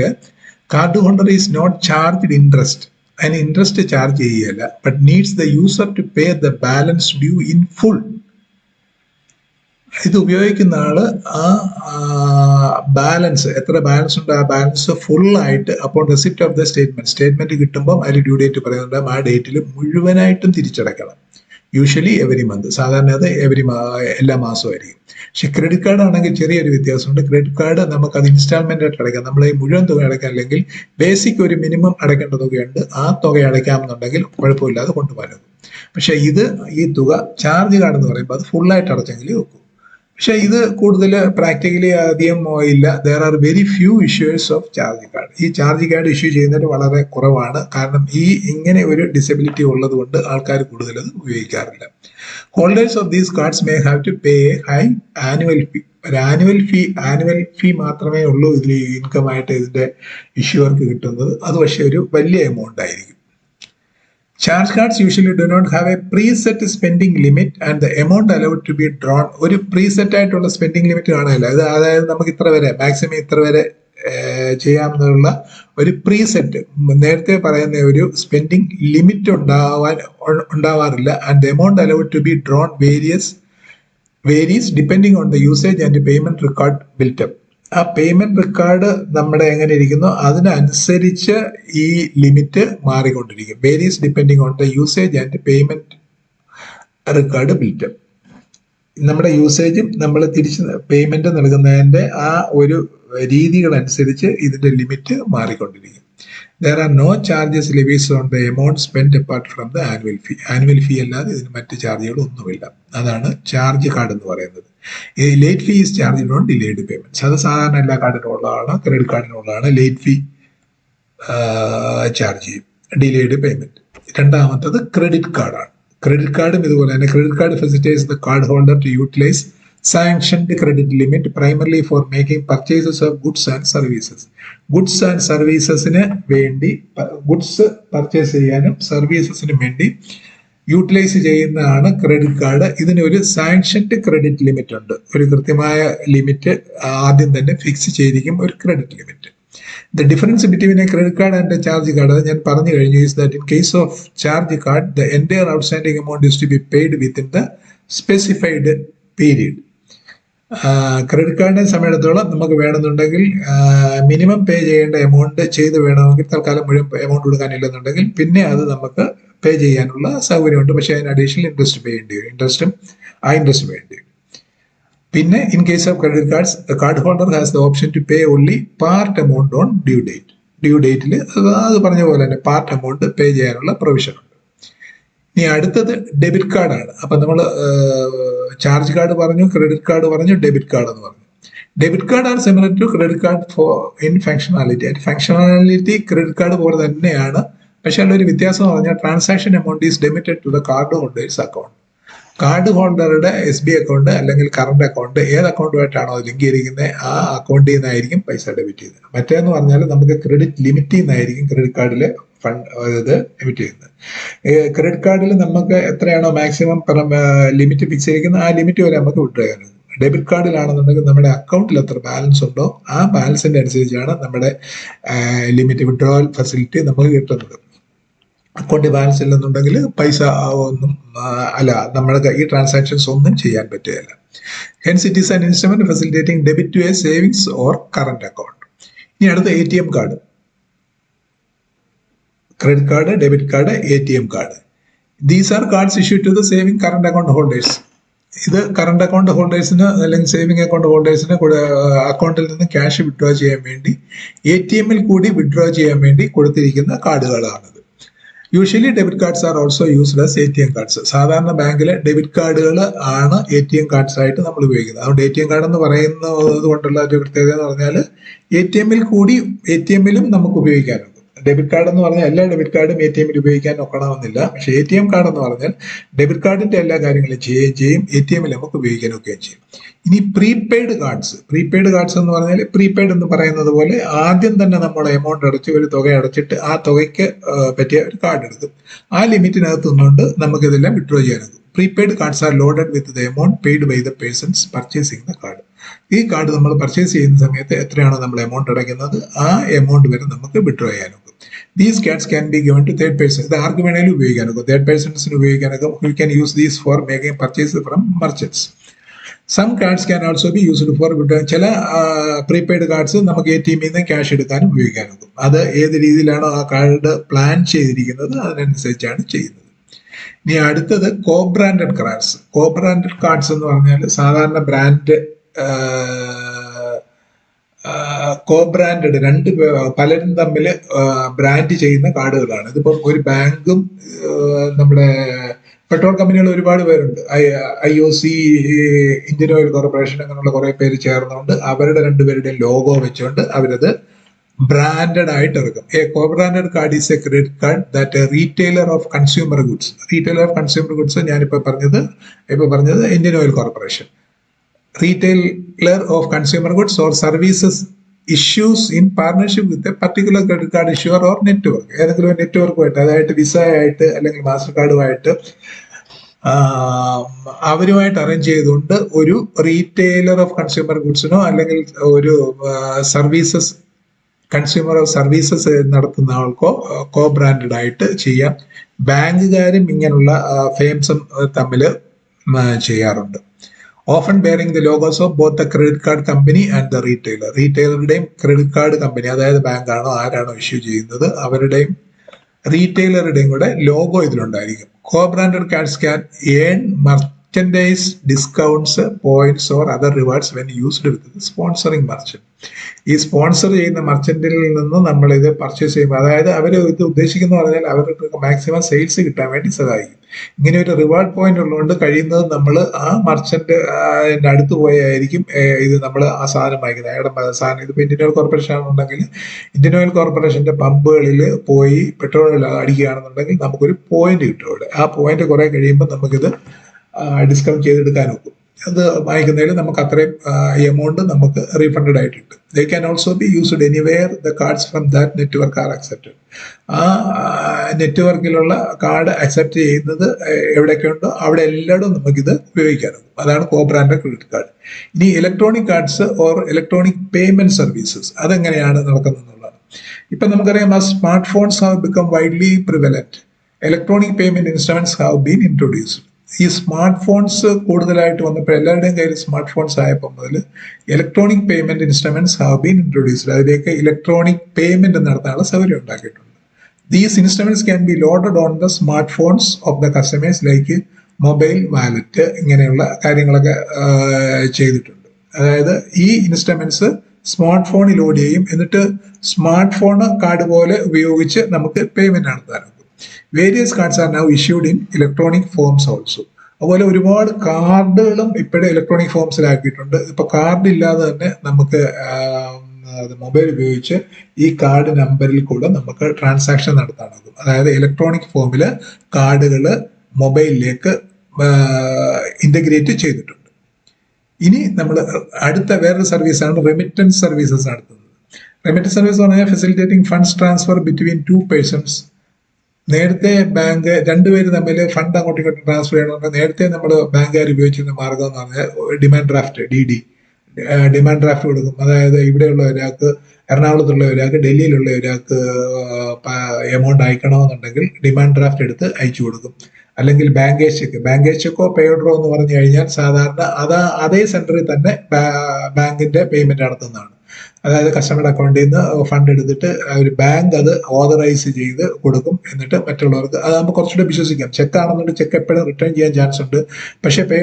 card holder is not charged interest, അതിന് ഇൻട്രസ്റ്റ് ചാർജ് ചെയ്യുകയല്ല, but needs the user to pay the balance due in full. ഇത് ഉപയോഗിക്കുന്ന ആള് ആ ബാലൻസ്, എത്ര ബാലൻസ് ഉണ്ട് ആ ബാലൻസ് ഫുൾ ആയിട്ട് അപ്പോൾ റെസിപ്റ്റ് ഓഫ് ദ സ്റ്റേറ്റ്മെന്റ് കിട്ടുമ്പോൾ അതിൽ ഡ്യൂ ഡേറ്റ് പറയുന്നുണ്ട്, ആ ഡേറ്റിൽ മുഴുവനായിട്ടും തിരിച്ചടക്കണം. യൂഷ്വലി എവരി മന്ത്, സാധാരണ അത് എല്ലാ മാസവും ആയിരിക്കും. പക്ഷെ ക്രെഡിറ്റ് കാർഡ് ആണെങ്കിൽ ചെറിയൊരു വ്യത്യാസമുണ്ട്. ക്രെഡിറ്റ് കാർഡ് നമുക്ക് അത് ഇൻസ്റ്റാൾമെന്റ് ആയിട്ട് അടയ്ക്കാം. നമ്മൾ ഈ മുഴുവൻ തുക അടയ്ക്കാം, അല്ലെങ്കിൽ ബേസിക് ഒരു മിനിമം അടയ്ക്കേണ്ട തുകയുണ്ട്, ആ തുക അടയ്ക്കാമെന്നുണ്ടെങ്കിൽ കുഴപ്പമില്ലാതെ കൊണ്ടുപോകാനും. പക്ഷെ ഈ തുക ചാർജ് കാർഡ് എന്ന് പറയുമ്പോൾ അത് ഫുള്ളായിട്ട് അടച്ചെങ്കിൽ വെക്കും. പക്ഷെ ഇത് കൂടുതൽ പ്രാക്ടിക്കലി അധികം ഇല്ല. There are very few issues of charge card. ഈ ചാർജ് കാർഡ് ഇഷ്യൂ ചെയ്യുന്നത് വളരെ കുറവാണ്. കാരണം ഇങ്ങനെ ഒരു ഡിസബിലിറ്റി ഉള്ളത് കൊണ്ട് ആൾക്കാർ കൂടുതൽ അത് ഉപയോഗിക്കാറില്ല. Holders of these cards may have to pay high annual fee. ഒരു ആനുവൽ ഫീ മാത്രമേ ഉള്ളൂ ഇതിൽ ഇൻകം ആയിട്ട് ഇതിന്റെ ഇഷ്യൂവർക്ക് കിട്ടുന്നത്. അത് പക്ഷേ ഒരു വലിയ എമൗണ്ട് ആയിരിക്കും. Charge cards usually do not have a preset spending limit and the amount allowed to be drawn. ഒരു പ്രീസെറ്റ് ആയിട്ടുള്ള സ്പെൻഡിങ് ലിമിറ്റ് കാണില്ല. ഇത് അതായത് നമുക്ക് ഇത്ര വരെ മാക്സിമം ഇത്ര വരെ ചെയ്യാമെന്നുള്ള ഒരു പ്രീസെറ്റ് നേരത്തെ പറയുന്ന ഒരു സ്പെൻഡിങ് ലിമിറ്റ് ഉണ്ടാവാറില്ല. And the amount allowed to be drawn varies depending on the usage and payment record built up. ആ പേയ്മെന്റ് റെക്കോർഡ് നമ്മുടെ എങ്ങനെ ഇരിക്കുന്നു അതിനനുസരിച്ച് ഈ ലിമിറ്റ് മാറിക്കൊണ്ടിരിക്കും. Varies depending on the usage and payment record built up. നമ്മുടെ യൂസേജും നമ്മൾ തിരിച്ച് പേയ്മെന്റ് നൽകുന്നതിന്റെ ആ ഒരു രീതികളനുസരിച്ച് ഇതിന്റെ ലിമിറ്റ് മാറിക്കൊണ്ടിരിക്കും. There are no charges levies on the amount spent apart from the annual fee. Annual ഫീ അല്ലാതെ ഇതിന് മറ്റ് ചാർജുകളൊന്നുമില്ല. അതാണ് ചാർജ് കാർഡ് എന്ന് പറയുന്നത്. ഈ late fee is charge on delayed payments. അത് സാധാരണ എല്ലാ കാർഡിനും ഉള്ളതാണ്. ക്രെഡിറ്റ് കാർഡിനുള്ളതാണ്. ലേറ്റ് ഫീ ചാർജ് ചെയ്യും, ഡിലേഡ് പേയ്മെന്റ്. രണ്ടാമത്തത് ക്രെഡിറ്റ് കാർഡാണ്. ക്രെഡിറ്റ് കാർഡും ഇതുപോലെ തന്നെ. Credit card facilitates the card holder to utilise sanctioned credit limit primarily for making purchases of goods and services. Goods and സർവീസസിന് വേണ്ടി, ഗുഡ്സ് പർച്ചേസ് ചെയ്യാനും സർവീസസിനും വേണ്ടി യൂട്ടിലൈസ് ചെയ്യുന്നതാണ് ക്രെഡിറ്റ് കാർഡ്. ഇതിനൊരു സാങ്ഷൻഡ് ക്രെഡിറ്റ് ലിമിറ്റ് ഉണ്ട്. ഒരു കൃത്യമായ ലിമിറ്റ് ആദ്യം തന്നെ ഫിക്സ് ചെയ്തിരിക്കും, ഒരു credit limit. The difference between a credit card and a charge card, അത് ഞാൻ പറഞ്ഞു കഴിഞ്ഞു, is that in case of charge card the entire outstanding amount is to be paid within the specified period. Credit കാർഡിനെ സമയത്തോളം നമുക്ക് വേണമെന്നുണ്ടെങ്കിൽ minimum പേ ചെയ്യേണ്ട amount ചെയ്ത് വേണമെങ്കിൽ തൽക്കാലം മുഴുവൻ എമൗണ്ട് കൊടുക്കാനില്ലെന്നുണ്ടെങ്കിൽ പിന്നെ അത് നമുക്ക് പേ ചെയ്യാനുള്ള സൗകര്യമുണ്ട്. പക്ഷേ അതിന് അഡീഷണൽ ഇൻട്രസ്റ്റ് പേ ചെയ്യേണ്ടി വരും. ഇൻട്രസ്റ്റ് പേ ചെയ്യേണ്ടി വരും. പിന്നെ in case of credit cards the card holder has the option to pay only part amount on due date. Due ഡേറ്റിൽ അത് പറഞ്ഞ പോലെ തന്നെ പാർട്ട് എമൗണ്ട് പേ ചെയ്യാനുള്ള പ്രൊവിഷൻ ഉണ്ട്. ഇനി അടുത്തത് ഡെബിറ്റ് കാർഡാണ്. അപ്പൊ നമ്മൾ ചാർജ് കാർഡ് പറഞ്ഞു, ക്രെഡിറ്റ് കാർഡ് പറഞ്ഞു, ഡെബിറ്റ് കാർഡ് എന്ന് പറഞ്ഞു. Debit card are similar to credit card for in functionality. അതിന്റെ ഫങ്ഷണാലിറ്റി ക്രെഡിറ്റ് കാർഡ് പോലെ തന്നെയാണ്. പക്ഷെ അതിലൊരു വ്യത്യാസം എന്ന് പറഞ്ഞാൽ transaction amount is limited to the card holder's account. Card ഹോൾഡറുടെ SBI അക്കൗണ്ട് അല്ലെങ്കിൽ കറണ്ട് അക്കൗണ്ട് ഏത് അക്കൗണ്ടുമായിട്ടാണോ ലിങ്ക് ചെയ്തിരിക്കുന്നത് ആ അക്കൗണ്ടിൽ നിന്നായിരിക്കും പൈസ ഡെബിറ്റ് ചെയ്യുന്നത്. മറ്റേന്ന് പറഞ്ഞാൽ നമുക്ക് ക്രെഡിറ്റ് ലിമിറ്റിൽ നിന്നായിരിക്കും ക്രെഡിറ്റ് കാർഡിലെ ഫണ്ട് ഇത് എമിറ്റ് ചെയ്യുന്നത്. ക്രെഡിറ്റ് കാർഡിൽ നമുക്ക് എത്രയാണോ മാക്സിമം ലിമിറ്റ് ഫിക്സ് ചെയ്തിരിക്കുന്നത് ആ ലിമിറ്റ് വരെ നമുക്ക് വിഡ്രോ ചെയ്യാനുള്ളത്. ഡെബിറ്റ് കാർഡിലാണെന്നുണ്ടെങ്കിൽ നമ്മുടെ അക്കൗണ്ടിൽ എത്ര ബാലൻസ് ഉണ്ടോ ആ ബാലൻസിന്റെ അനുസരിച്ചാണ് നമ്മുടെ ലിമിറ്റ് വിഡ്രോവൽ ഫെസിലിറ്റി നമുക്ക് കിട്ടുന്നത്. അക്കൗണ്ടിൽ ബാലൻസ് ഇല്ലെന്നുണ്ടെങ്കിൽ പൈസ ഒന്നും അല്ല, നമ്മുടെ ഈ ട്രാൻസാക്ഷൻസ് ഒന്നും ചെയ്യാൻ പറ്റുകയില്ല. Hence it is an instrument facilitating debit to a savings or current account. ഇനി അടുത്ത ATM card. Credit card, debit card, ATM card. These are cards issue to the saving current account holders. ഇത് current account ഹോൾഡേഴ്സിന് അല്ലെങ്കിൽ saving account ഹോൾഡേഴ്സിന് അക്കൗണ്ടിൽ നിന്ന് cash withdraw ചെയ്യാൻ വേണ്ടി ATM കൂടി വിഡ്രോ ചെയ്യാൻ വേണ്ടി കൊടുത്തിരിക്കുന്ന കാർഡുകളാണിത്. Usually debit cards are also used as ATM cards. സാധാരണ ബാങ്കിലെ ഡെബിറ്റ് കാർഡുകൾ ആണ് ATM കാർഡ്സ് ആയിട്ട് നമ്മൾ ഉപയോഗിക്കുന്നത്. അതുകൊണ്ട് ATM കാർഡ് എന്ന് പറയുന്നത് കൊണ്ടുള്ള ഒരു പ്രത്യേകത എന്ന് പറഞ്ഞാൽ ATM-ലും നമുക്ക് ഉപയോഗിക്കാനുണ്ട്. ഡെബിറ്റ് കാർഡ് എന്ന് പറഞ്ഞാൽ എല്ലാ ഡെബിറ്റ് കാർഡും ATM-ൽ ഉപയോഗിക്കാൻ ഒക്കണമെന്നില്ല. പക്ഷേ ATM കാർഡ് എന്ന് പറഞ്ഞാൽ ഡെബിറ്റ് കാർഡിന്റെ എല്ലാ കാര്യങ്ങളും ചെയ്യുകയും ചെയ്യും, ATM-ൽ നമുക്ക് ഉപയോഗിക്കാനൊക്കെയും ചെയ്യും. ഇനി പ്രീപെയ്ഡ് കാർഡ്സ്. പ്രീപെയ്ഡ് കാർഡ്സ് എന്ന് പറഞ്ഞാൽ പ്രീപെയ്ഡ് എന്ന് പറയുന്നത് പോലെ ആദ്യം തന്നെ നമ്മൾ എമൗണ്ട് അടച്ച് ഒരു തുക അടച്ചിട്ട് ആ തുകയ്ക്ക് പറ്റിയ ഒരു കാർഡ് എടുക്കും. ആ ലിമിറ്റിനകത്ത് നിന്നുകൊണ്ട് നമുക്ക് ഇതെല്ലാം വിഡ്രോ ചെയ്യാനാകും. Prepaid cards are loaded with the amount paid by the persons purchasing the card. ഈ കാർഡ് നമ്മൾ പർച്ചേസ് ചെയ്യുന്ന സമയത്ത് എത്രയാണോ നമ്മൾ എമൗണ്ട് അടയ്ക്കുന്നത് ആ എമൗണ്ട് വരെ നമുക്ക് withdraw ചെയ്യാനൊക്കും. These cards can be given to third person. ഇത് ആർക്ക് വേണമെങ്കിലും ഉപയോഗിക്കാനൊക്കും. Third പേഴ്സൺസിന് ഉപയോഗിക്കാനൊക്കും. You can use these for making purchases from merchants. Some cards can also be used for withdrawal. ചില പ്രീപെയ്ഡ് കാർഡ്സ് നമുക്ക് ATM-ൽ നിന്ന് cash എടുക്കാനും ഉപയോഗിക്കാനൊക്കും. അത് ഏത് രീതിയിലാണോ ആ കാർഡ് പ്ലാൻ ചെയ്തിരിക്കുന്നത് അതിനനുസരിച്ചാണ് ചെയ്യുന്നത്. ഇനി അടുത്തത് കോ ബ്രാൻഡഡ് കാർഡ്സ്. കോ ബ്രാൻഡഡ് കാർഡ്സ് എന്ന് പറഞ്ഞാൽ സാധാരണ ബ്രാൻഡ് കോ ബ്രാൻഡഡ് പലരും തമ്മിൽ ബ്രാൻഡ് ചെയ്യുന്ന കാർഡുകളാണ്. ഇതിപ്പം ഒരു ബാങ്കും നമ്മുടെ പെട്രോൾ കമ്പനികൾ ഒരുപാട് പേരുണ്ട്. IOC, ഇന്ത്യൻ ഓയിൽ കോർപ്പറേഷൻ, അങ്ങനെയുള്ള കുറെ പേര് ചേർന്നുകൊണ്ട് അവരുടെ രണ്ടുപേരുടെയും ലോഗോ വെച്ചുകൊണ്ട് അവരത് ബ്രാൻഡഡ് ആയിട്ട് ഇറക്കും. A co branded card is A credit card that retailer of consumer goods. Retailer of consumer goods ഞാനിപ്പോൾ പറഞ്ഞത് Indian oil corporation. Retailer of consumer goods or services issues in partnership with a particular credit card issuer or network. ഏതെങ്കിലും നെറ്റ്വർക്കുമായിട്ട്, അതായത് visa ആയിട്ട് അല്ലെങ്കിൽ master കാർഡുമായിട്ട് അവരുമായിട്ട് arrange ചെയ്തുകൊണ്ട് ഒരു retailer of consumer ഗുഡ്സിനോ അല്ലെങ്കിൽ ഒരു സർവീസസ് കൺസ്യൂമർ സർവീസസ് നടത്തുന്ന ആൾക്കോ കോ ബ്രാൻഡഡ് ആയിട്ട് ചെയ്യാം. ബാങ്കുകാരും ഇങ്ങനെയുള്ള ഫേംസും തമ്മിൽ ചെയ്യാറുണ്ട്. Often bearing the logos of both the credit card company and the retailer. റീറ്റെയിലറുടെയും ക്രെഡിറ്റ് കാർഡ് കമ്പനി, അതായത് ബാങ്കാണോ ആരാണോ ഇഷ്യൂ ചെയ്യുന്നത് അവരുടെയും റീറ്റെയിലറുടെയും കൂടെ ലോഗോ ഇതിലുണ്ടായിരിക്കും. Co branded cards can earn merchandise discounts, points or other rewards when used with the sponsoring merchant. ഈ സ്പോൺസർ ചെയ്യുന്ന മർച്ചന്റിൽ നിന്ന് നമ്മൾ ഇത് പർച്ചേസ് ചെയ്യുമ്പോൾ, അതായത് അവർ ഇത് ഉദ്ദേശിക്കുന്ന പറഞ്ഞാൽ അവർക്ക് മാക്സിമം സെയിൽസ് കിട്ടാൻ വേണ്ടി സഹായിക്കും. ഇങ്ങനെ ഒരു റിവാർഡ് പോയിന്റ് ഉള്ളതുകൊണ്ട് കഴിയുന്നത് നമ്മൾ ആ മർച്ചന്റ് അടുത്ത് പോയായിരിക്കും ഇത് നമ്മൾ ആ സാധനം വാങ്ങിക്കുന്നത്. അയാളുടെ സാധനം ഇതിപ്പോൾ ഇന്ത്യൻ ഓയിൽ കോർപ്പറേഷൻ ആണെന്നുണ്ടെങ്കിൽ ഇന്ത്യൻ ഓയിൽ കോർപ്പറേഷന്റെ പമ്പുകളിൽ പോയി പെട്രോൾ അടിക്കുകയാണെന്നുണ്ടെങ്കിൽ നമുക്കൊരു പോയിന്റ് കിട്ടും അവിടെ. ആ പോയിന്റ് കുറെ കഴിയുമ്പോൾ നമുക്കിത് ഡിസ്കൗണ്ട് ചെയ്തെടുക്കാൻ നോക്കും. അത് വാങ്ങിക്കുന്നതിൽ നമുക്ക് അത്രയും എമൗണ്ട് നമുക്ക് റീഫണ്ടഡ് ആയിട്ട് കിട്ടും. They can also be used anywhere the cards from that network R accepted. ആ നെറ്റ്വർക്കിലുള്ള കാർഡ് അക്സെപ്റ്റ് ചെയ്യുന്നത് എവിടെയൊക്കെ ഉണ്ടോ അവിടെ എല്ലായിടും നമുക്കിത് ഉപയോഗിക്കാനും. അതാണ് കോ ബ്രാൻഡഡ് ക്രെഡിറ്റ് കാർഡ്. ഇനി electronic cards or electronic payment services അതെങ്ങനെയാണ് നടക്കുന്നത് എന്നുള്ളതാണ്. ഇപ്പൊ നമുക്കറിയാം, ആ smart phones have become widely prevalent. Electronic payment instruments have been introduced. ഈ സ്മാർട്ട് ഫോൺസ് കൂടുതലായിട്ട് വന്നപ്പോൾ എല്ലാവരുടെയും കയ്യിൽ സ്മാർട്ട് ഫോൺസ് ആയപ്പോൾ മുതൽ electronic payment instruments have been introduced. അതിലേക്ക് ഇലക്ട്രോണിക് പേയ്മെന്റ് നടത്താനുള്ള സൗകര്യം ഉണ്ടാക്കിയിട്ടുണ്ട്. These instruments can be loaded on the smart phones of the customers like mobile wallet, ഇങ്ങനെയുള്ള കാര്യങ്ങളൊക്കെ ചെയ്തിട്ടുണ്ട്. അതായത് ഈ ഇൻസ്ട്രുമെന്റ്സ് സ്മാർട്ട് ഫോണിൽ ലോഡ് ചെയ്യും, എന്നിട്ട് സ്മാർട്ട് ഫോൺ കാർഡ് പോലെ ഉപയോഗിച്ച് നമുക്ക് പേയ്മെന്റ് നടത്താനും. Various cards are now issued in electronic forms also. അതുപോലെ ഒരുപാട് കാർഡുകളും ഇപ്പോഴും ഇലക്ട്രോണിക് ഫോംസിലാക്കിയിട്ടുണ്ട്. ഇപ്പൊ കാർഡ് ഇല്ലാതെ തന്നെ നമുക്ക് മൊബൈൽ ഉപയോഗിച്ച് ഈ കാർഡ് നമ്പറിൽ കൂടെ നമുക്ക് ട്രാൻസാക്ഷൻ നടത്താനാകും. അതായത് ഇലക്ട്രോണിക് ഫോമിൽ കാർഡുകൾ മൊബൈലിലേക്ക് ഇന്റഗ്രേറ്റ് ചെയ്തിട്ടുണ്ട്. ഇനി നമ്മൾ അടുത്ത വേറൊരു സർവീസാണ് റെമിറ്റൻസ് സർവീസസ് നടത്തുന്നത്. റെമിറ്റൻസ് സർവീസ് പറഞ്ഞാൽ facilitating funds transfer between two persons. നേരത്തെ ബാങ്ക് രണ്ടുപേര് തമ്മിൽ ഫണ്ട് അങ്ങോട്ടും ഇങ്ങോട്ടും ട്രാൻസ്ഫർ ചെയ്യണമെങ്കിൽ നേരത്തെ നമ്മൾ ബാങ്കുകാർ ഉപയോഗിച്ചിരുന്ന മാർഗം എന്ന് പറഞ്ഞാൽ ഡിമാൻഡ് ഡ്രാഫ്റ്റ്, ഡിമാൻഡ് ഡ്രാഫ്റ്റ് കൊടുക്കും. അതായത് ഇവിടെയുള്ള ഒരാൾക്ക്, എറണാകുളത്തുള്ള ഒരാൾക്ക്, ഡൽഹിയിലുള്ള ഒരാൾക്ക് എമൗണ്ട് അയക്കണമെന്നുണ്ടെങ്കിൽ ഡിമാൻഡ് ഡ്രാഫ്റ്റ് എടുത്ത് അയച്ചു കൊടുക്കും. അല്ലെങ്കിൽ ബാങ്കേജ് ചെക്കോ പേ ഓർഡറോ എന്ന് പറഞ്ഞു കഴിഞ്ഞാൽ സാധാരണ അതേ സെന്ററിൽ തന്നെ ബാങ്കിന്റെ പേയ്മെന്റ് നടത്തുന്നതാണ്. അതായത് കസ്റ്റമറുടെ അക്കൗണ്ടിൽ നിന്ന് ഫണ്ട് എടുത്തിട്ട് ഒരു ബാങ്ക് അത് ഓതറൈസ് ചെയ്ത് കൊടുക്കും. എന്നിട്ട് മറ്റുള്ളവർക്ക് അതാകുമ്പോൾ കുറച്ചുകൂടെ വിശ്വസിക്കാം. ചെക്ക് ആണെന്നുണ്ടെങ്കിൽ ചെക്ക് എപ്പോഴും റിട്ടേൺ ചെയ്യാൻ ചാൻസ് ഉണ്ട്. പക്ഷേ പേ